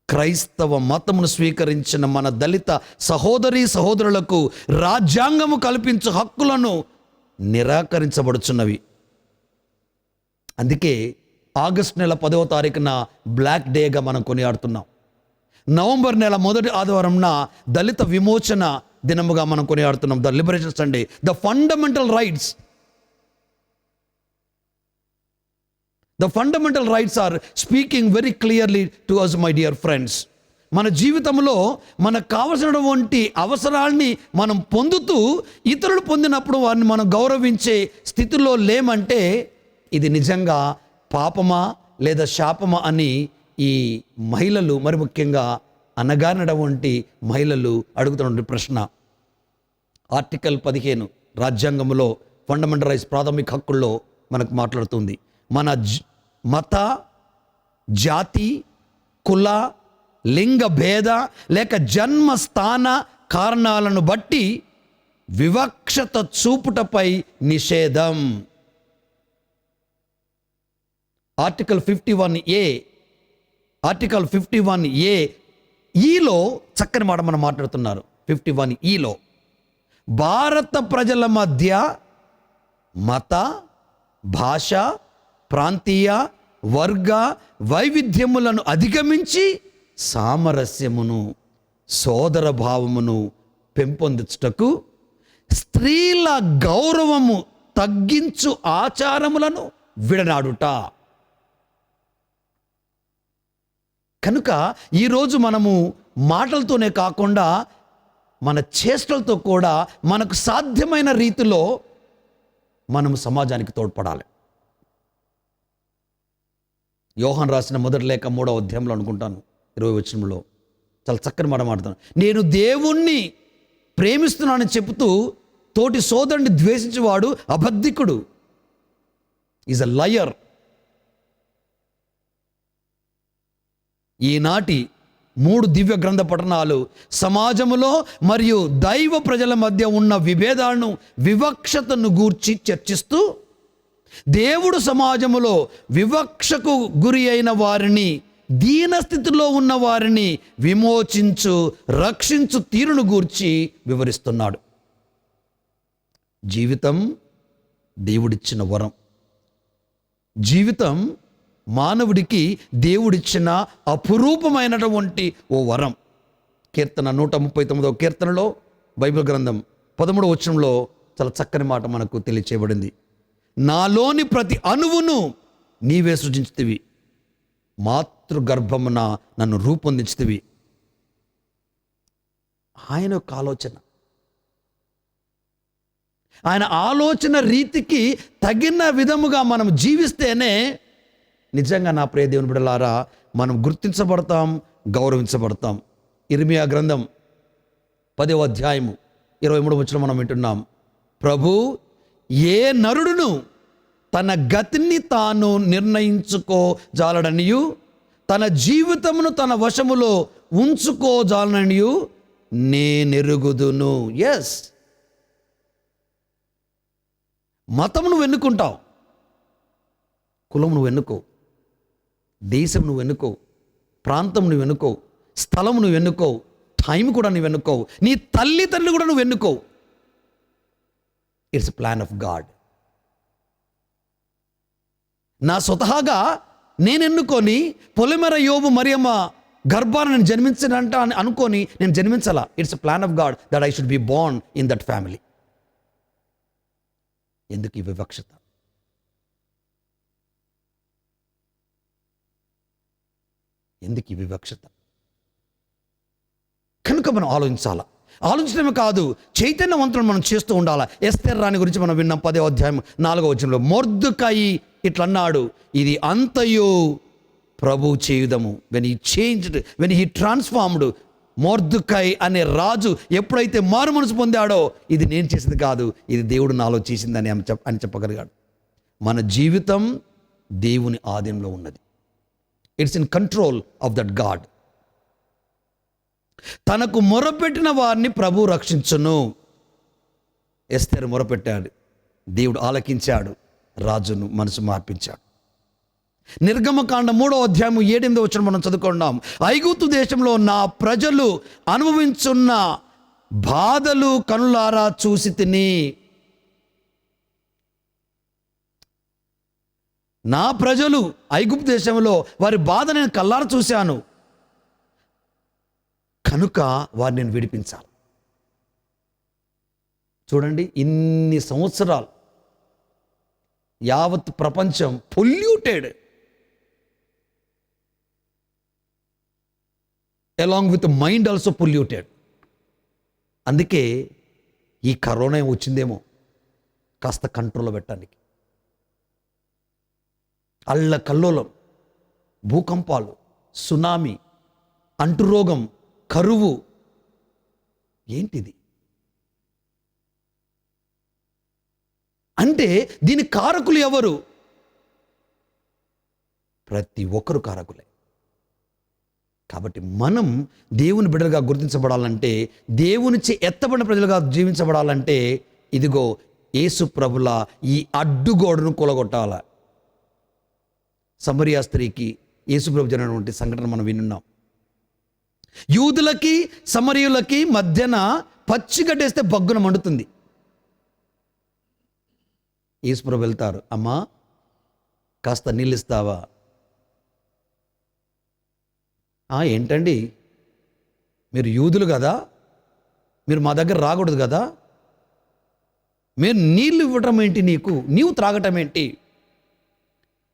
క్రైస్తవ మతమును స్వీకరించిన మన దళిత సహోదరీ సహోదరులకు రాజ్యాంగము కల్పించు హక్కులను నిరాకరించబడుచున్నవి. అందుకే ఆగస్టు నెల 10వ తారీఖున బ్లాక్ డేగా మనం కొనియాడుతున్నాం. నవంబర్ నెల మొదటి ఆదివారంన దళిత విమోచన దినముగా మనం కొనియాడుతున్నాం. The liberation Sunday, the fundamental rights. The fundamental rights are speaking very clearly to us, my dear friends. మన జీవితంలో మనకు కావలసినటువంటి అవసరాల్ని మనం పొందుతూ ఇతరులు పొందినప్పుడు వారిని మనం గౌరవించే స్థితిలో లేమంటే ఇది నిజంగా పాపమా లేదా శాపమా అని ఈ మహిళలు, మరి ముఖ్యంగా అనగారినటువంటి మహిళలు అడుగుతున్న ప్రశ్న. ఆర్టికల్ 15 రాజ్యాంగంలో ఫండమెంటల్ రైట్స్, ప్రాథమిక హక్కుల్లో మనకు మాట్లాడుతుంది. మన మత, జాతి, కుల, లింగ భేద లేక జన్మస్థాన కారణాలను బట్టి వివక్షత చూపుటపై నిషేధం. ఆర్టికల్ 51A ఈలో చక్కని మాట మనం మాట్లాడుతున్నారు. 51 భారత ప్రజల మధ్య మత, భాష, ప్రాంతీయ, వర్గ వైవిధ్యములను అధిగమించి సామరస్యమును, సోదర భావమును పెంపొందించుటకు స్త్రీల గౌరవము తగ్గించు ఆచారములను విడనాడుట. కనుక ఈరోజు మనము మాటలతోనే కాకుండా మన చేష్టలతో కూడా మనకు సాధ్యమైన రీతిలో మనము సమాజానికి తోడ్పడాలి. యోహాను రాసిన మొదటి లేఖ 3వ అధ్యాయంలో అనుకుంటాను 20వ వచనంలో చాలా చక్కని మాట మాట్లాడుతాను. నేను దేవుణ్ణి ప్రేమిస్తున్నానని చెబుతూ తోటి సోదరుని ద్వేషించేవాడు అబద్ధికుడు, ఈజ్ అ లయర్. ఈనాటి 3 దివ్య గ్రంథ పఠనాలు సమాజములో మరియు దైవ ప్రజల మధ్య ఉన్న విభేదాలను, వివక్షతను గూర్చి చర్చిస్తూ దేవుడు సమాజములో వివక్షకు గురి అయిన వారిని, దీనస్థితిలో ఉన్న వారిని విమోచించు, రక్షించు తీరును గూర్చి వివరిస్తున్నాడు. జీవితం దేవుడిచ్చిన వరం. జీవితం మానవుడికి దేవుడిచ్చిన అపురూపమైనటువంటి ఓ వరం. కీర్తన 139వ కీర్తనలో బైబిల్ గ్రంథం 13వ వచనంలో చాలా చక్కని మాట మనకు తెలియచేయబడింది. నాలోని ప్రతి అణువును నీవే సృజించితివి, మాతృగర్భమున నన్ను రూపొందించితివి. ఆయన యొక్క ఆలోచన, ఆయన ఆలోచన రీతికి తగిన విధముగా మనం జీవిస్తేనే నిజంగా నా ప్రియ దేవుని బిడ్డలారా మనం గుర్తించబడతాం, గౌరవించబడతాం. ఇర్మియా గ్రంథం 10వ అధ్యాయము 23వ వచనం మనం వింటున్నాం. ప్రభు ఏ నరుడును తన గతిని తాను నిర్ణయించుకోజాలడనియు తన జీవితమును తన వశములో ఉంచుకోజాలననియు నేనెరుగుదును. ఎస్, మతం నువ్వు ఎన్నుకుంటావు, కులం నువ్వు ఎన్నుకో, దేశం నువ్వు ఎన్నుకో, ప్రాంతం నువ్వు ఎన్నుకో, స్థలం నువ్వు ఎన్నుకో, టైం కూడా నువ్వు ఎన్నుకో, నీ తల్లిదండ్రులు కూడా నువ్వు ఎన్నుకో. It's plan of God. నా స్వతహాగా నేను ఎన్నుకొని పొలిమెర యోబు మరియమ్మ గర్భాన్ని నేను జన్మించానంట అని అనుకొని నేను జన్మించాలా. It's plan of God that I should be born in that family. ఎందుకు ఈ వివక్షత? ఎందుకు ఈ వివక్షత? కనుక మనం ఆలోచించాలా. ఆలోచించడమే కాదు, చైతన్యవంతులను మనం చేస్తూ ఉండాలా. ఎస్తేర్ రాణి గురించి మనం విన్నాం 10వ అధ్యాయం 4వ వచనంలో. మొర్దుకై ఇట్లా అన్నాడు, ఇది అంతయు ప్రభు చేయుదము. When he changed, when he transformed. Mordecai అనే రాజు ఎప్పుడైతే మారు మనసు పొందాడో, ఇది నేను చేసింది కాదు, ఇది దేవుడు నాలో చేసిందని అని చెప్పగలిగాడు. మన జీవితం దేవుని ఆధీనంలో ఉన్నది. It's in control of that God. తనకు మొరపెట్టిన వారిని ప్రభు రక్షించును. ఎస్తేరు మొరపెట్టాడు, దేవుడు ఆలకించాడు, రాజును మనసు మార్పించాడు. నిర్గమకాండ 3వ అధ్యాయం 7-8వ వచనం మనం చదువుకున్నాం. ఐగుప్తు దేశంలో నా ప్రజలు అనుభవించున్న బాధలు కనులారా చూసి తిని. నా ప్రజలు ఐగుప్తు దేశంలో వారి బాధ నేను కళ్ళారా చూశాను, కనుక వారిని నేను విడిపించాలి. చూడండి, ఇన్ని సంవత్సరాలు యావత్ ప్రపంచం polluted along with mind also polluted. అందుకే ఈ కరోనా వచ్చిందేమో కాస్త కంట్రోల్లో పెట్టడానికి. అల్లకల్లోలం, భూకంపాలు, సునామీ, అంటురోగం, కరువు, ఏంటిది అంటే దీని కారకులు ఎవరు? ప్రతి ఒక్కరు కారకులే. కాబట్టి మనం దేవుని బిడ్డలుగా గుర్తించబడాలంటే, దేవునిచే ఎత్తబడిన ప్రజలుగా జీవించబడాలంటే, ఇదిగో యేసు ప్రభుల ఈ అడ్డుగోడను కూలగొట్టాల. సమరియా స్త్రీకి యేసు ప్రభు జరిగినటువంటి సంఘటన మనం వినున్నాం. యూదులకి సమరీయులకి మధ్యన పచ్చిగడ్డేస్తే బగ్గున మండుతుంది. యేసు ప్రభు వెళ్తారు, అమ్మా కాస్త నీళ్ళు ఇస్తావా? ఏంటండి మీరు యూదులు కదా, మీరు మా దగ్గర రాకూడదు కదా, మీరు నీళ్ళు ఇవ్వటం ఏంటి, నీవు త్రాగటం ఏంటి?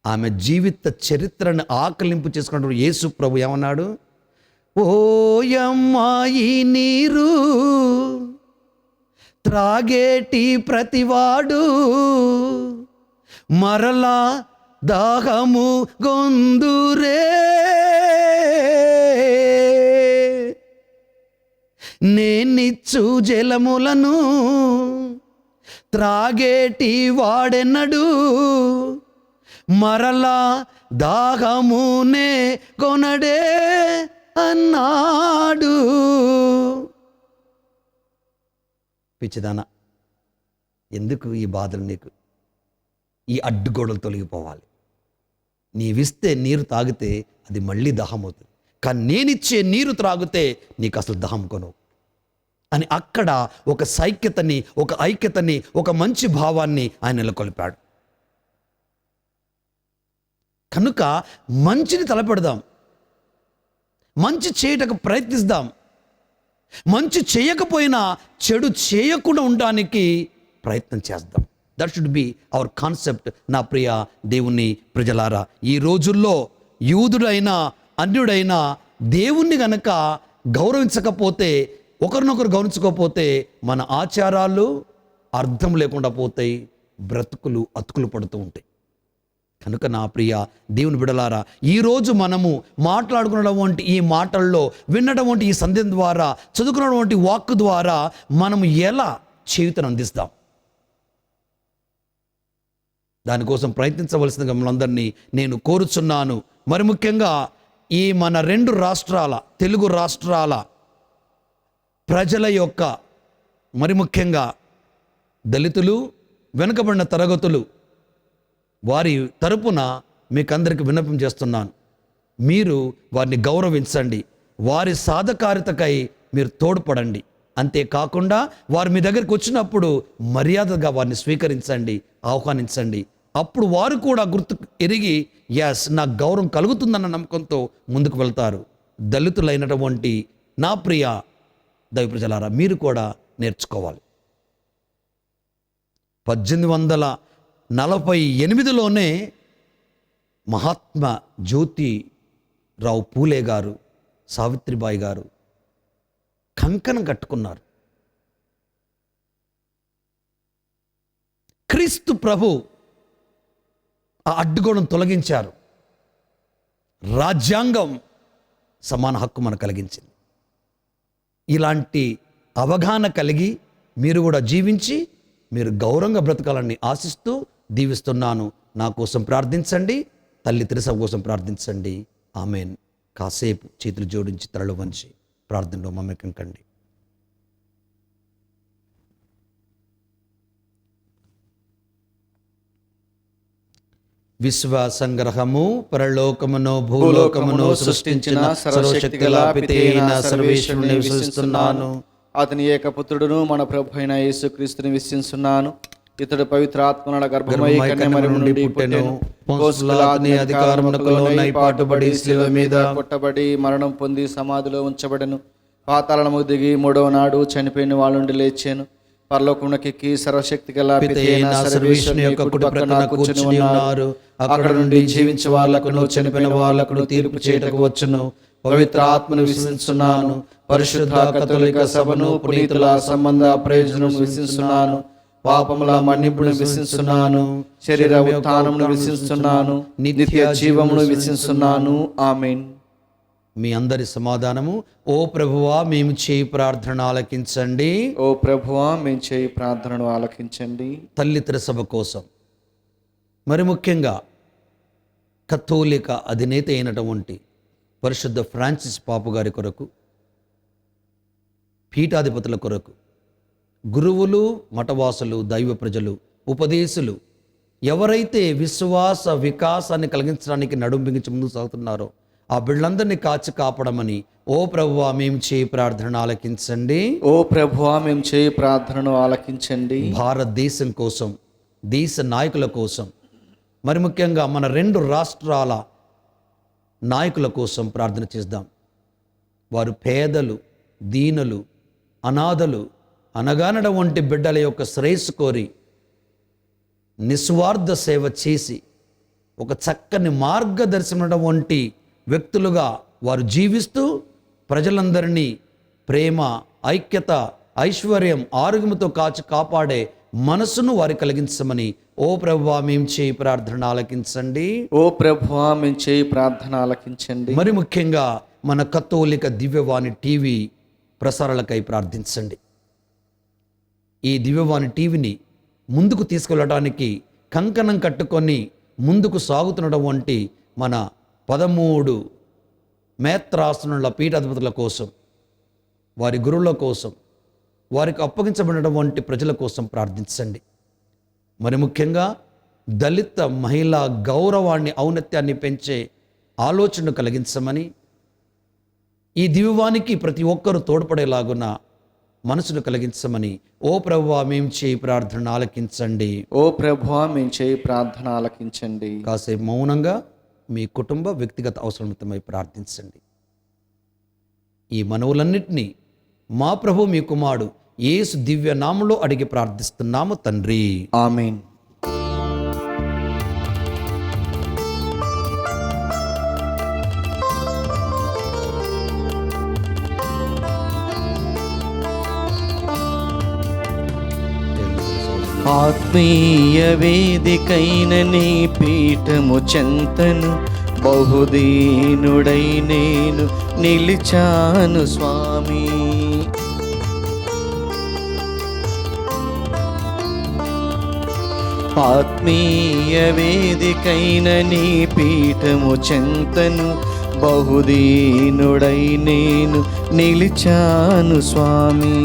ఆమె జీవిత చరిత్రను ఆకలింపు చేసుకున్నప్పుడు యేసు ప్రభు ఏమన్నాడు? ఓయమ్మా ఈ నీరు త్రాగేటి ప్రతివాడు మరలా దాహము గొందురే, నేనిచ్చు జలములను త్రాగేటి వాడెన్నడు మరలా దాహమునే కొనడే అన్నాడు. పిచ్చిదానా, ఎందుకు ఈ బాధలు నీకు? ఈ అడ్డుగోడలు తొలగిపోవాలి. నీవిస్తే నీరు తాగితే అది మళ్ళీ దాహం అవుతుంది, కానీ నేనిచ్చే నీరు త్రాగితే నీకు అసలు దాహం కొను అని అక్కడ ఒక సైక్యతని, ఒక ఐక్యతని, ఒక మంచి భావాన్ని ఆయన నెలకొల్పాడు. కనుక మంచిని తలపెడదాం, మంచి చేయటకు ప్రయత్నిద్దాం. మంచి చేయకపోయినా చెడు చేయకుండా ఉండడానికి ప్రయత్నం చేద్దాం. That should be our concept. నా ప్రియ దేవుని ప్రజలారా, ఈ రోజుల్లో యూదుడైనా అన్యుడైనా దేవుణ్ణి గనక గౌరవించకపోతే, ఒకరినొకరు గౌరవించకపోతే మన ఆచారాలు అర్థం లేకుండా పోతాయి, బ్రతుకులు అతుకులు పడుతూ ఉంటాయి. కనుక నా ప్రియ దేవుని బిడలారా, ఈరోజు మనము మాట్లాడుకున్నటువంటి ఈ మాటల్లో, విన్నటువంటి ఈ సందేశం ద్వారా, చదువుకున్నటువంటి వాక్కు ద్వారా మనము ఎలా చేయుతను అందిస్తాం? దానికోసం ప్రయత్నించవలసిందిగా మనందరినీ నేను కోరుచున్నాను. మరి ముఖ్యంగా ఈ మన 2 రాష్ట్రాల, తెలుగు రాష్ట్రాల ప్రజల యొక్క, మరి ముఖ్యంగా దళితులు, వెనుకబడిన తరగతులు, వారి తరపున మీకందరికి విన్నపం చేస్తున్నాను. మీరు వారిని గౌరవించండి, వారి సాధకారితకై మీరు తోడ్పడండి. అంతేకాకుండా వారు మీ దగ్గరికి వచ్చినప్పుడు మర్యాదగా వారిని స్వీకరించండి, ఆహ్వానించండి. అప్పుడు వారు కూడా గుర్తు ఎరిగి, ఎస్ నాకు గౌరవం కలుగుతుందన్న నమ్మకంతో ముందుకు వెళ్తారు. దళితులైనటువంటి నా ప్రియ దైవ ప్రజలారా, మీరు కూడా నేర్చుకోవాలి. 1848లోనే మహాత్మా జ్యోతిరావు పూలే గారు, సావిత్రిబాయి గారు కంకణం కట్టుకున్నారు. క్రీస్తు ప్రభు ఆ అడ్డుగోడను తొలగించారు. రాజ్యాంగం సమాన హక్కు మనకు కలిగించింది. ఇలాంటి అవగాహన కలిగి మీరు కూడా జీవించి మీరు గౌరవంగా బ్రతకాలని ఆశిస్తూ దీవిస్తున్నాను. నా కోసం ప్రార్థించండి, తల్లి తెరిసా కోసం ప్రార్థించండి. ఆమెన్. కాసేపు చేతులు జోడించి తలలు వంచి ప్రార్థనలో మమ్మకం కండి. విశ్వాసంగ్రహము పరలోకమును భూలోకమును సృష్టించిన సర్వశక్తిగల పితైన సర్వేశ్వరుని విశ్వసిస్తున్నాను. అతని ఏకపుత్రుడును మన ప్రభు అయిన యేసుక్రీస్తుని విశ్వసిస్తున్నాను. ఇతడు పవిత్ర ఆత్మల గర్భమై కన్యమరి నుండి పుట్టెను. పొంతు పిలాతు అధికారమునకు లోనై పాటుబడి శిలువ మీద కొట్టబడి మరణం పొంది సమాధిలో ఉంచబడెను. పాతాళముకు దిగి 3వ నాడు చనిపోయిన వాళ్ళ నుండి లేచాను. పరలోకమునకెక్కి సర్వశక్తి గల పితైన సర్వేశ్వరుని యొక్క కుడి ప్రక్కన కూర్చుని ఉన్నారు. అక్కడ నుండి జీవించే వాళ్ళకును చనిపోయిన వాళ్ళకును తీర్పు చేయటకు వచ్చును. పవిత్ర ఆత్మను విశ్వసిస్తున్నాను. పరిశుద్ధ కథోలిక సభను, పునీతుల సంబంధ ప్రయోజనం విశ్వసిస్తున్నాను. పాపముల మన్నింపును విశ్వసిస్తున్నాను. శరీర ఉత్థానమును విశ్వసిస్తున్నాను. నిత్య జీవమును విశ్వసిస్తున్నాను. ఆమేన్. మీ అందరి సమాధానము. ఓ ప్రభువా మేము చేయి ప్రార్థన ఆలకించండి. ఓ ప్రభువా మేము చేయి ప్రార్థనను ఆలకించండి. తల్లి తిరుసభ కోసం, మరి ముఖ్యంగా కథోలిక అధినేత అయినటువంటి పరిశుద్ధ ఫ్రాన్సిస్ పాపు గారి కొరకు, పీఠాధిపతుల కొరకు, గురువులు, మఠవాసులు, దైవ ప్రజలు, ఉపదేశులు ఎవరైతే విశ్వాస వికాసాన్ని కలిగించడానికి నడుం బిగించి ముందుకు సాగుతున్నారో ఆ బిడ్డలందరినీ కాచి కాపాడమని ఓ ప్రభువా మేము చేయి ప్రార్థన ఆలకించండి. ఓ ప్రభువా మేము చేయి ప్రార్థనను ఆలకించండి. భారతదేశం కోసం, దేశ నాయకుల కోసం, మరి ముఖ్యంగా మన 2 రాష్ట్రాల నాయకుల కోసం ప్రార్థన చేద్దాం. వారు పేదలు, దీనులు, అనాథలు, అనగానడ వంటి బిడ్డల యొక్క శ్రేయస్సు కోరి నిస్వార్థ సేవ చేసి ఒక చక్కని మార్గదర్శనం వంటి వ్యక్తులుగా వారు జీవిస్తూ ప్రజలందరినీ ప్రేమ, ఐక్యత, ఐశ్వర్యం, ఆరోగ్యంతో కాచి కాపాడే మనసును వారి కలిగించమని ఓ ప్రభువా మేము చేయి ప్రార్థన ఆలకించండి. ఓ ప్రభువా మేము చేయి ప్రార్థన ఆలకించండి. మరి ముఖ్యంగా మన కథోలిక దివ్యవాణి టీవీ ప్రసారాలకై ప్రార్థించండి. ఈ దివ్యవాణి టీవీని ముందుకు తీసుకెళ్ళడానికి కంకణం కట్టుకొని ముందుకు సాగుతుండడం వంటి మన 13 మేత్రాసనుల పీఠాధిపతుల కోసం, వారి గురువుల కోసం, వారికి అప్పగించబడడం వంటి ప్రజల కోసం ప్రార్థించండి. మరి ముఖ్యంగా దళిత మహిళా గౌరవాన్ని, ఔన్నత్యాన్ని పెంచే ఆలోచనను కలిగించమని, ఈ దివ్యవానికి ప్రతి ఒక్కరూ తోడ్పడేలాగున మనసును కలిగించమని ఓ ప్రభువా మేము చేయి ప్రార్థన ఆలకించండి. ఓ ప్రభువా మేము చేయి ప్రార్థన ఆలకించండి. కాసేపు మౌనంగా మీ కుటుంబ వ్యక్తిగత అవసరమై ప్రార్థించండి. ఈ మనవులన్నిటినీ మా ప్రభు మీ కుమారుడు యేసు దివ్య నామములో అడిగి ప్రార్థిస్తున్నాము తండ్రి. ఆమేన్. ఆత్మీయ వేదికైన నీ పీఠము చెంతను బహుదీనుడై నేను నిలిచాను స్వామి. ఆత్మీయ వేదికైన నీ పీఠము చెంతను బహుదీనుడై నేను నిలిచాను స్వామి.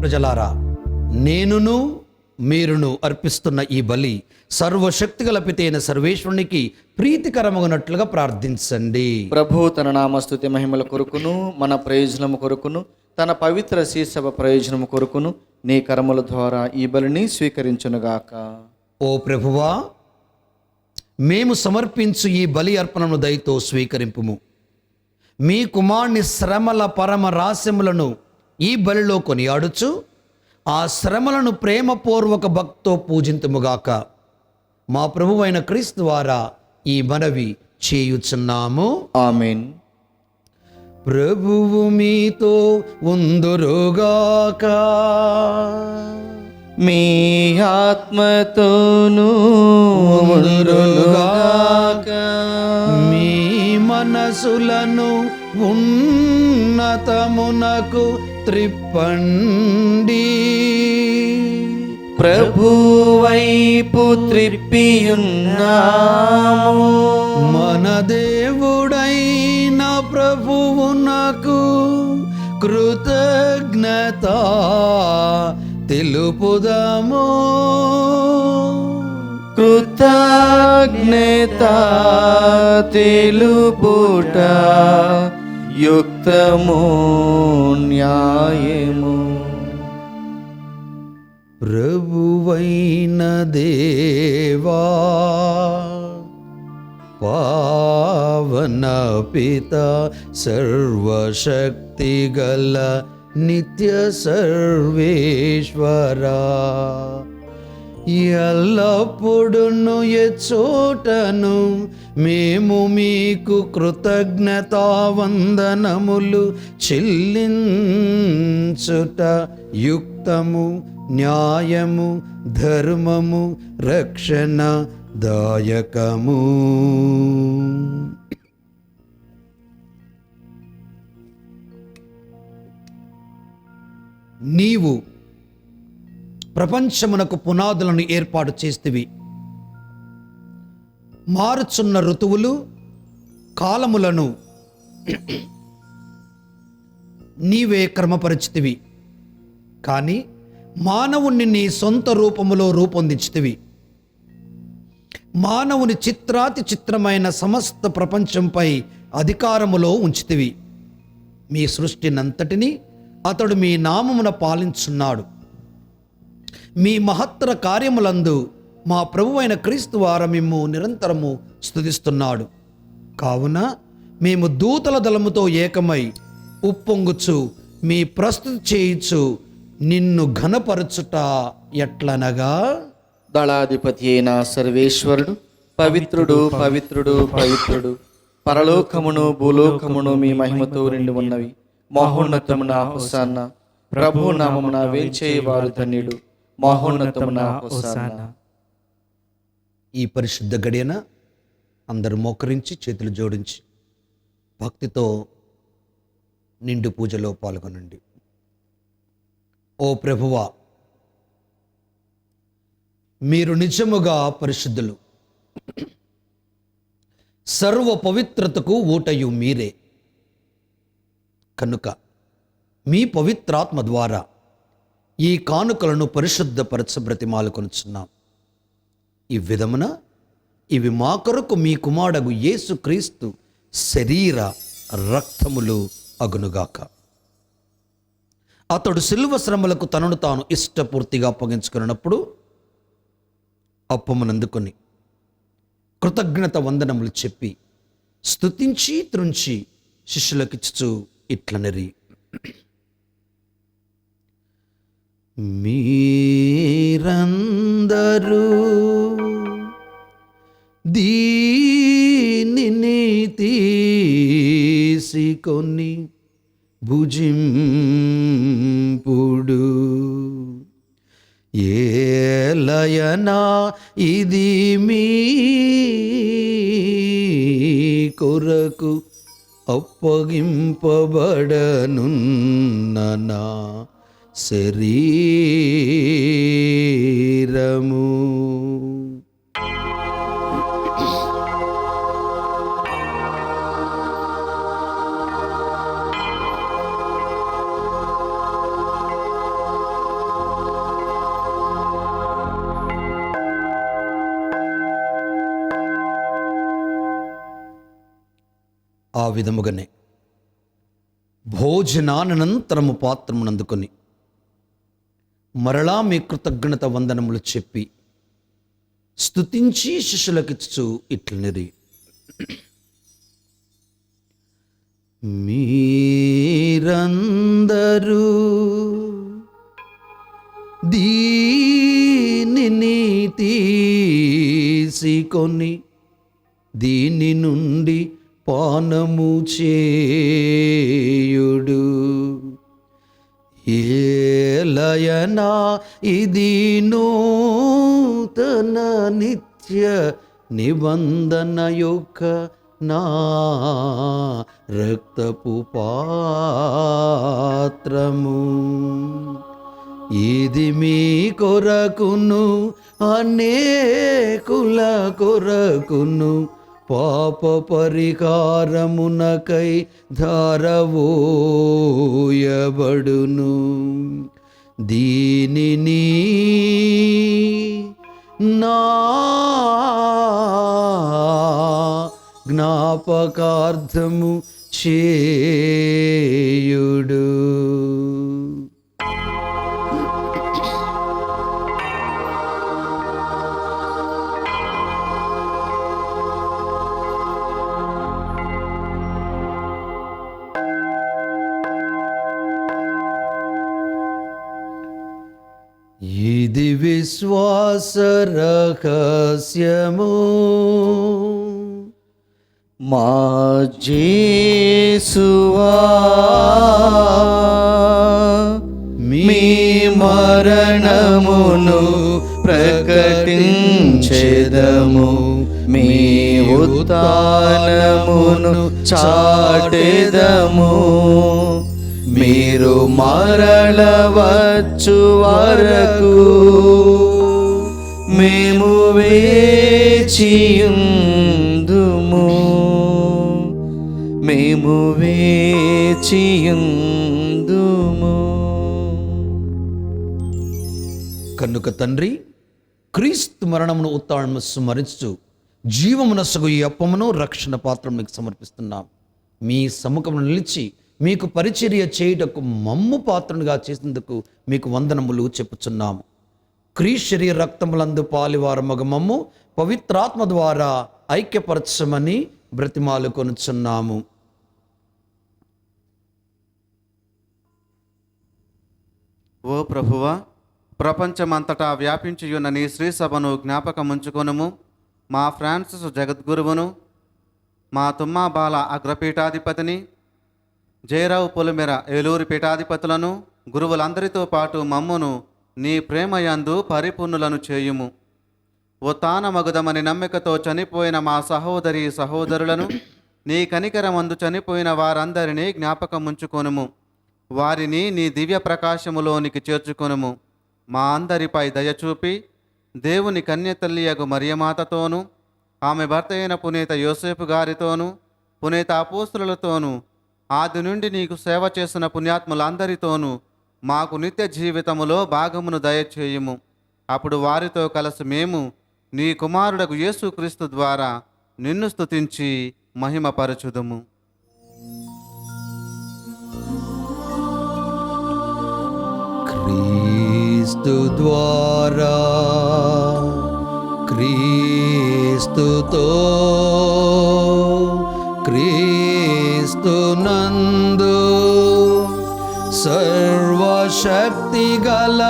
ప్రజలారా, నేనును మీరును అర్పిస్తున్న ఈ బలి సర్వశక్తిగల పితైన సర్వేశ్వరునికి ప్రీతికరమగునట్లుగా ప్రార్థించండి. ప్రభు తన నామస్తుతి మహిమల కొరకును మన ప్రయోజనము కొరకును తన పవిత్ర శ్రీసభ ప్రయోజనము కొరకును నీ కరముల ద్వారా ఈ బలిని స్వీకరించునుగాక. ఓ ప్రభువా, మేము సమర్పించు ఈ బలి అర్పణను దయతో స్వీకరింపుము. మీ కుమారుని శ్రమల పరమ రహస్యములను ఈ బలిలో కొనియాడుచు ఆ శ్రమలను ప్రేమపూర్వక భక్తితో పూజింతుముగాక. మా ప్రభువైన క్రీస్తు ద్వారా ఈ మనవి చేయుచున్నాము. ఆమేన్. ప్రభువు మీతో ఉందురుగాక. మీ ఆత్మతోనూ ఉండునుగాక. మీ మనసులను ఉన్నతమునకు త్రిప్పండి. ప్రభు వైపు త్రిప్పియున్నాము. మన దేవుడైన ప్రభువునకు కృతజ్ఞత తెలుపుదాము. కృతజ్ఞత తెలుపుట యుక్తము న్యాయము. ప్రభువైన దేవా, పావన పిత, సర్వశక్తిగల నిత్య సర్వేశ్వరా, ఎల్లప్పుడును ఎచ్చోటను మేము మీకు కృతజ్ఞతావందనములు చెల్లించుట యుక్తము, న్యాయము, ధర్మము, రక్షణ దాయకము. నీవు ప్రపంచమునకు పునాదులను ఏర్పాటు చేస్తివి. మారుచున్న ఋతువులు కాలములను నీవే క్రమపరిచితివి. కానీ మానవుణ్ణి నీ సొంత రూపములో రూపొందించితివి. మానవుని చిత్రాతి చిత్రమైన సమస్త ప్రపంచంపై అధికారములో ఉంచితివి. మీ సృష్టినంతటినీ అతడు మీ నామమున పాలించున్నాడు. మీ మహత్తర కార్యములందు మా ప్రభువైన క్రీస్తు వారు మిమ్ము నిరంతరము స్తుతిస్తున్నాడు. కావున మేము దూతల దళముతో ఏకమై ఉప్పొంగుచు మీ ప్రస్తుతి చేయుచు నిన్ను ఘనపరచుట ఎట్లనగా, దళాధిపతి అయిన సర్వేశ్వరుడు పవిత్రుడు పవిత్రుడు పవిత్రుడు, పరలోకమును భూలోకమును మీ మహిమతో నిండి ఉన్నవి. మహోన్నతమున హోసాన్న, ప్రభు నామమున వేంచేవారు ధన్యుడు. మహోన్నతమున హోసాన్న. ఈ పరిశుద్ధ గడియన అందరూ మోకరించి చేతులు జోడించి భక్తితో నిండు పూజలో పాల్గొనండి. ఓ ప్రభువా, మీరు నిజముగా పరిశుద్ధులు, సర్వ పవిత్రతకు ఊటయు మీరే. కనుక మీ పవిత్రాత్మ ద్వారా ఈ కానుకలను పరిశుద్ధపరచ బ్రతిమాలుకొనుచున్నాం. ఈ విధమున ఇవి మా కొరకు మీ కుమారుడు యేసుక్రీస్తు శరీర రక్తములు అగునుగాక. అతడు శిలువ శ్రమలకు తనను తాను ఇష్టపూర్తిగా అప్పగించుకున్నప్పుడు అప్పమునందుకొని కృతజ్ఞత వందనములు చెప్పి స్తుతించి త్రుంచి శిష్యులకిచ్చుచు ఇట్లనరి, మీరందరూ దీనిని తీసుకొని భుజింపుడు. ఏలయనా ఇది మీ కొరకు అప్పగింపబడనున్న నా శరీరము. ఆ విధముగానే భోజనానంతరము పాత్రమునందుకొని మరలా మీ కృతజ్ఞత వందనములు చెప్పి స్తుతించి శిష్యులకిచ్చు ఇట్లనిరి, మీరందరూ దీనిని తీసుకొని దీని నుండి పానము చేయుడు. ఏలయనా ఇది నూతన నిత్య నిబంధన యొక్క నా రక్తపు పాత్రము. ఇది మీ కొరకును అనేకుల కొరకును పాప పరిహారమునకై ధారవోయబడును. దీనిని నా జ్ఞాపకార్థము చేయుడు. ఇది విశ్వాస రహస్యము, మా యేసువా మీ మరణమును ప్రకటించెదము, మీ ఉత్థానమును చాటెదము. మీరు మరల వచ్చు వరకు మేము వేచియుందుము, మేము వేచియుందుము. కనుక తండ్రి, క్రీస్తు మరణమును ఉత్థానమును స్మరించు జీవమునసగు ఈ అప్పమును రక్షణ పాత్ర మీకు సమర్పిస్తున్నాం. మీ సముఖమును నిలిచి మీకు పరిచర్య చేయుటకు మమ్ము పాత్రనుగా చేసినందుకు మీకు వందనములు చెప్పుచున్నాము. క్రీస్తు శరీర రక్తములందు పాలివార మగ మమ్ము పవిత్రాత్మ ద్వారా ఐక్యపరచమని బ్రతిమాలు కొనుచున్నాము. ఓ ప్రభువా, ప్రపంచమంతటా వ్యాపించియున్న నీ శ్రీ సభను జ్ఞాపకముంచుకొనుము. మా ఫ్రాన్సిస్ జగద్గురువును, మా తుమ్మాబాల అగ్రపీఠాధిపతిని, జయరావు పొలిమెర ఏలూరు పీఠాధిపతులను, గురువులందరితో పాటు మమ్మును నీ ప్రేమయందు పరిపూర్ణులను చేయుము. ఉత్థానమగుదమని నమ్మికతో చనిపోయిన మా సహోదరి సహోదరులను, నీ కనికరమందు చనిపోయిన వారందరినీ జ్ఞాపకముంచుకొనుము. వారిని నీ దివ్య ప్రకాశములోనికి చేర్చుకొనుము. మా అందరిపై దయచూపి దేవుని కన్యతల్లియగు మరియమాతతోనూ, ఆమె భర్త అయిన పునీత యోసేపు గారితోనూ, పునీత అపోస్తులతోనూ, ఆది నుండి నీకు సేవ చేసిన పుణ్యాత్ములందరితోనూ మాకు నిత్య జీవితములో భాగమును దయచేయుము. అప్పుడు వారితో కలిసి మేము నీ కుమారుడగు యేసుక్రీస్తు ద్వారా నిన్ను స్తుతించి మహిమపరచుదుము. క్రీస్తు ద్వారా, క్రీస్తుతో, క్రీస్తునందు సర్వశక్తి గల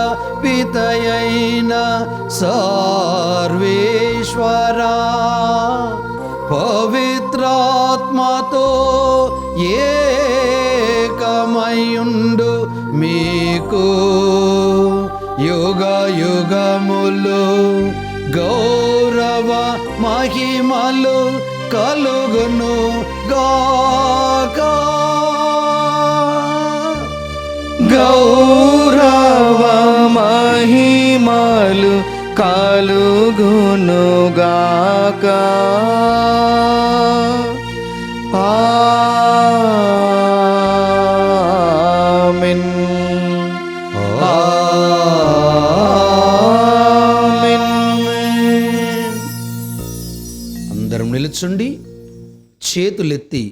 పితయైన సర్వేశ్వరా, పవిత్రాత్మతో ఏకమయుండు మీకు యుగ యుగములు గౌరవ మహిమలు కలుగును గాక. గౌరవ మహిమలు కలుగునుగాక. ఆమేన్. అందరం నిలుచుండి చేతులెత్తి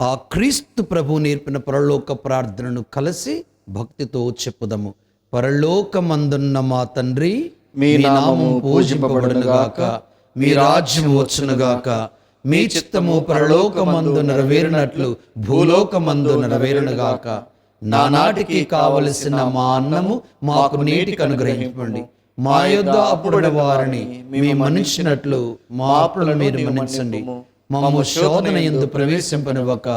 ఆ క్రీస్తు ప్రభు నేర్పిన పరలోక ప్రార్థనను కలిసి భక్తితో చెప్పుదము. పరలోకమందున్న మా తండ్రి, మీ నామము పూజింపబడునుగాక, మీ రాజ్యము వచ్చునుగాక, మీ చిత్తము పరలోకమందు నెరవేరినట్లు భూలోకమందు నెరవేరునుగాక. నానాటికి కావలసిన మా అన్నము మాకు నేటికి అనుగ్రహించండి. మా యొద్ద అప్పుడున్న వారిని మీ మన్నించినట్లు మా అప్పులను మీరు మన్నించండి. మమ్ము శోధన యందు ప్రవేశింపనివ్వక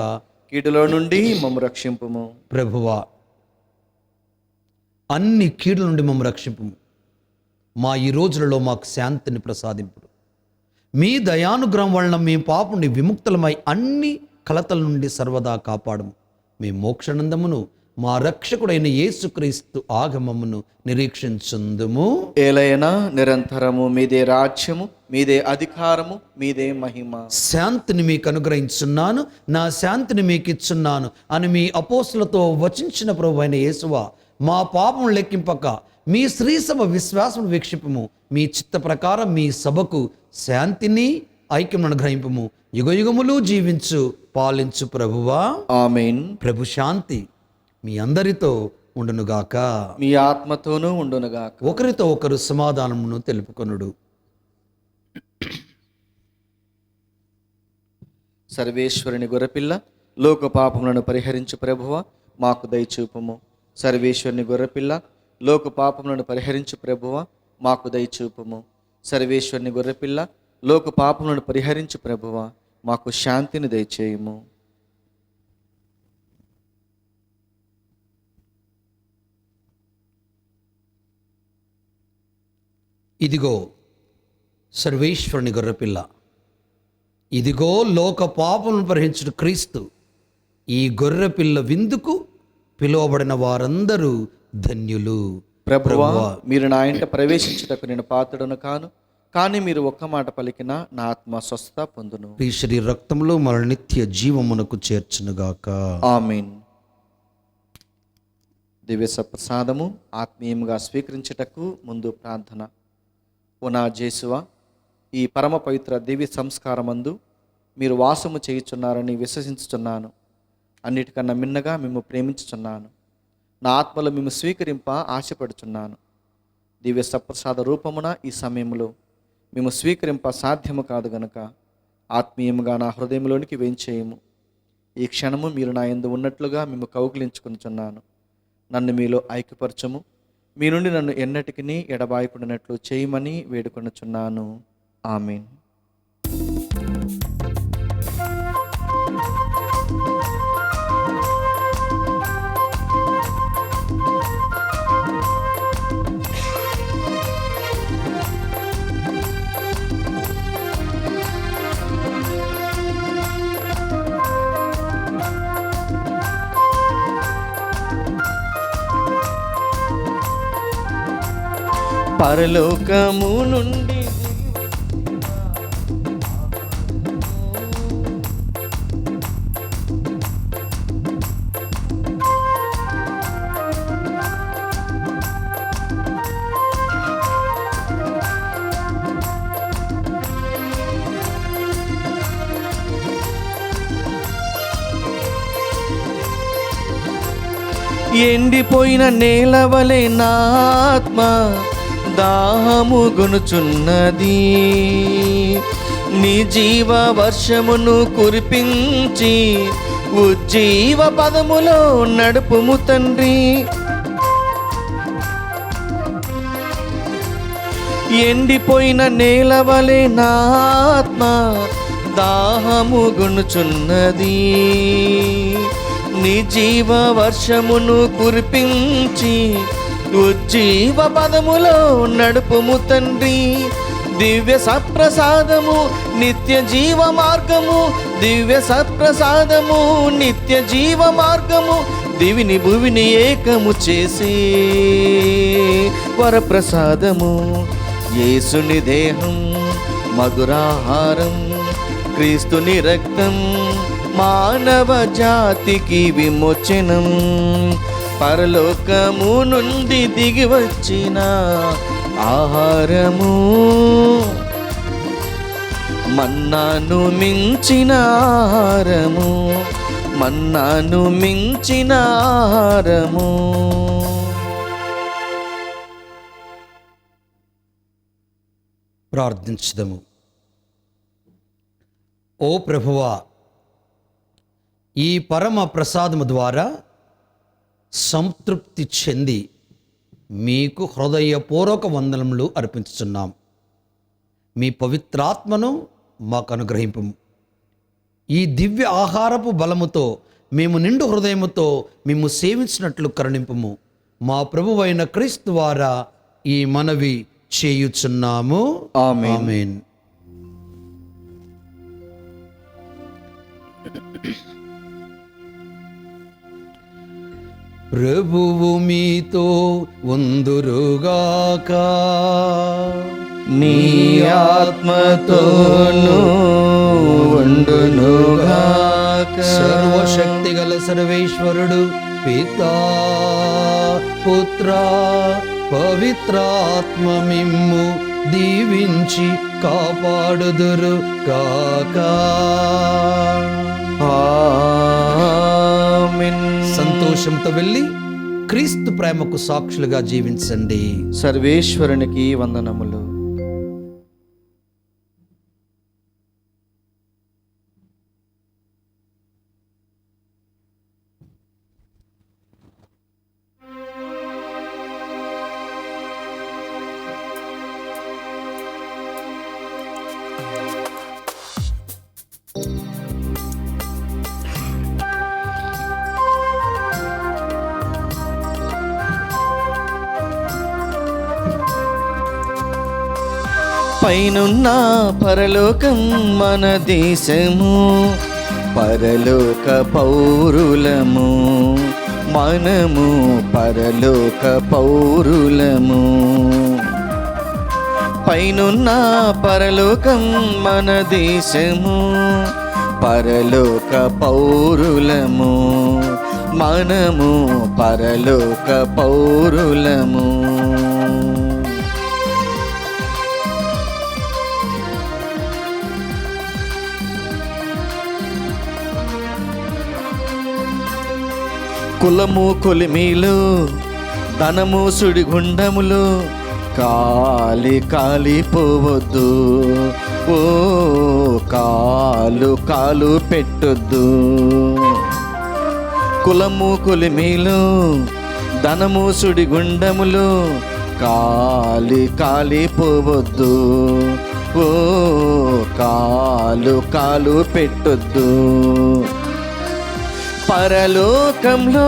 కీడులో నుండి మమ్ము రక్షింపుము. ప్రభువా, అన్ని కీడుల నుండి మమ్ము రక్షింపు. మా ఈ రోజులలో మాకు శాంతిని ప్రసాదింపుడు. మీ దయానుగ్రహం వలన మీ పాపం నుండి విముక్తులమై అన్ని కలతల నుండి సర్వదా కాపాడము. మీ మోక్షానందమును మా రక్షకుడైన యేసుక్రీస్తు ఆగమమును నిరీక్షించుందుము. ఏలైనా నిరంతరము మీదే రాజ్యము, మీదే అధికారము, మీదే మహిమ. శాంతిని మీకు అనుగ్రహించున్నాను, నా శాంతిని మీకు ఇచ్చున్నాను అని మీ అపోస్తులతో వచించిన ప్రభు అయిన యేసువా, మా పాపం లెక్కింపక మీ శ్రీ సభ విశ్వాసం వీక్షిపము. మీ చిత్త ప్రకారం మీ సభకు శాంతిని ఐక్యం అనుగ్రహింపము. యుగయుగములు జీవించు పాలించు ప్రభువా. ఆమేన్. ప్రభు శాంతి మీ అందరితో ఉండునుగాక. మీ ఆత్మతోనూ ఉండునుగాక. ఒకరితో ఒకరు సమాధానమును తెలుపుకొనుడు. సర్వేశ్వరుని గొర్రెపిల్ల, లోక పాపములను పరిహరించు ప్రభువా, మాకు దయచూపుము. సర్వేశ్వరుని గొర్రెపిల్ల, లోక పాపములను పరిహరించు ప్రభువా, మాకు దయచూపుము. సర్వేశ్వరుని గొర్రెపిల్ల, లోక పాపములను పరిహరించు ప్రభువా, మాకు శాంతిని దయచేయుము. ఇదిగో సర్వేశ్వరుని గొర్రెపిల్ల, ఇదిగో లోక పాపములను పరిహరించుడు క్రీస్తు. ఈ గొర్రెపిల్ల విందుకు పిలువబడిన వారందరూ ధన్యులు. ప్రభువా, మీరు నా ఇంట ప్రవేశించుటకు నేను పాత్రుడను కాను, కానీ మీరు ఒక్క మాట పలికినా నా ఆత్మ స్వస్థత పొందును. ఈ శరీర రక్తంలో మన నిత్య జీవమునకు చేర్చునుగాక. ఆమేన్. దివ్య సప్రసాదము ఆత్మీయంగా స్వీకరించుటకు ముందు ప్రార్థన. ఓ నా జేసువా, ఈ పరమ పవిత్ర దివ్య సంస్కారమందు మీరు వాసము చేయుచున్నారని విశ్వసించుచున్నాను. అన్నిటికన్నా మిన్నగా మేము ప్రేమించుచున్నాను. నా ఆత్మలో మేము స్వీకరింప ఆశపడుచున్నాను. దివ్య సప్రసాద రూపమున ఈ సమయంలో మేము స్వీకరింప సాధ్యము కాదు గనుక ఆత్మీయముగా నా హృదయంలోనికి వేంచేయము. ఈ క్షణము మీరు నా యందు ఉన్నట్లుగా మేము కౌగిలించుకొనుచున్నాను. నన్ను మీలో ఐక్యపరచము. మీ నుండి నన్ను ఎన్నటికీ ఎడబాయకుండానట్లు చేయమని వేడుకొనుచున్నాను. ఆమేన్. పరలోకము నుండి ఎండిపోయిన నేలవలె నా ఆత్మ దాహము గొనుచున్నది. నీ జీవ వర్షమును కురిపించి ఉజ్జీవ పదములో నడుపుము తండ్రి. ఎండిపోయిన నేలవలె నా ఆత్మ దాహము గొనుచున్నది. నీ జీవ వర్షమును కురిపించి ఉజ్జీవ పదములో నడుపుము తండ్రి. దివ్య సప్రసాదము నిత్య జీవ మార్గము, దివ్య సప్రసాదము నిత్య జీవ మార్గము, దివిని భువిని ఏకము చేసి వరప్రసాదము. యేసుని దేహం మధురాహారం, క్రీస్తుని రక్తం మానవ జాతికి విమోచనం. పరలోకము నుండి దిగి వచ్చిన ఆహారము, మన్నాను మించిన ఆహారము, మన్నాను మించిన ఆహారము. ప్రార్థించుదము. ఓ ప్రభువా, ఈ పరమ ప్రసాదము ద్వారా సంతృప్తి చెంది మీకు హృదయపూర్వక వందనములు అర్పించుచున్నాం. మీ పవిత్రాత్మను మాకు అనుగ్రహింపు. ఈ దివ్య ఆహారపు బలముతో మేము నిండు హృదయముతో మేము సేవించినట్లు కరుణింపుము. మా ప్రభువైన క్రీస్తు ద్వారా ఈ మనవి చేయుచున్నాము. ఆమేన్. ప్రభువు మీతో ఉందురుగాక, నీ ఆత్మతోను ఉండునుగాక. సర్వశక్తి గల సర్వేశ్వరుడు పితా పుత్ర పవిత్రాత్మ మిమ్ము దీవించి కాపాడుదురు గాక. ఆమేన్. సంతోషంతో వెళ్ళి క్రీస్తు ప్రేమకు సాక్షులుగా జీవించండి. సర్వేశ్వరునికి వందనములు. పైనున్న పరలోకం మన దేశము, పరలోక పౌరులము మనము పరలోక పౌరులము. పైనున్న పరలోకం మన దేశము, పరలోక పౌరులము. మనము పరలోక పౌరులము. కులము కొలిమిలు, ధనము సుడిగుండములు కాలిపోవద్దు. ఓ కాలు పెట్టొద్దు. కులము కొలిమిలు, ధనము సుడిగుండములు కాలిపోవద్దు. ఓ కాలు పెట్టొద్దు. పరలోకంలో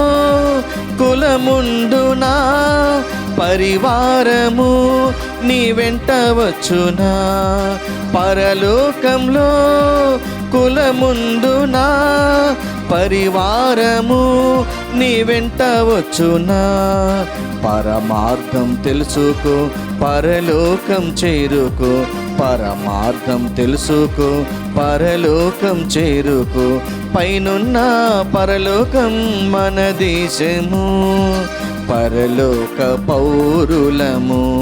కులముండునా, పరివారము నీ వెంట వచ్చునా. పరలోకంలో కులముండునా, పరివారము నీ వెంట వచ్చునా. పరమార్థం తెలుసుకో, పరలోకం చేరుకో. పరమార్థం తెలుసుకో, పరలోకం చేరుకో. పైనున్న పరలోకం మన దేశము, పరలోక పౌరులము.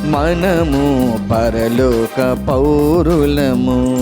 మనము పరలోక పౌరులము.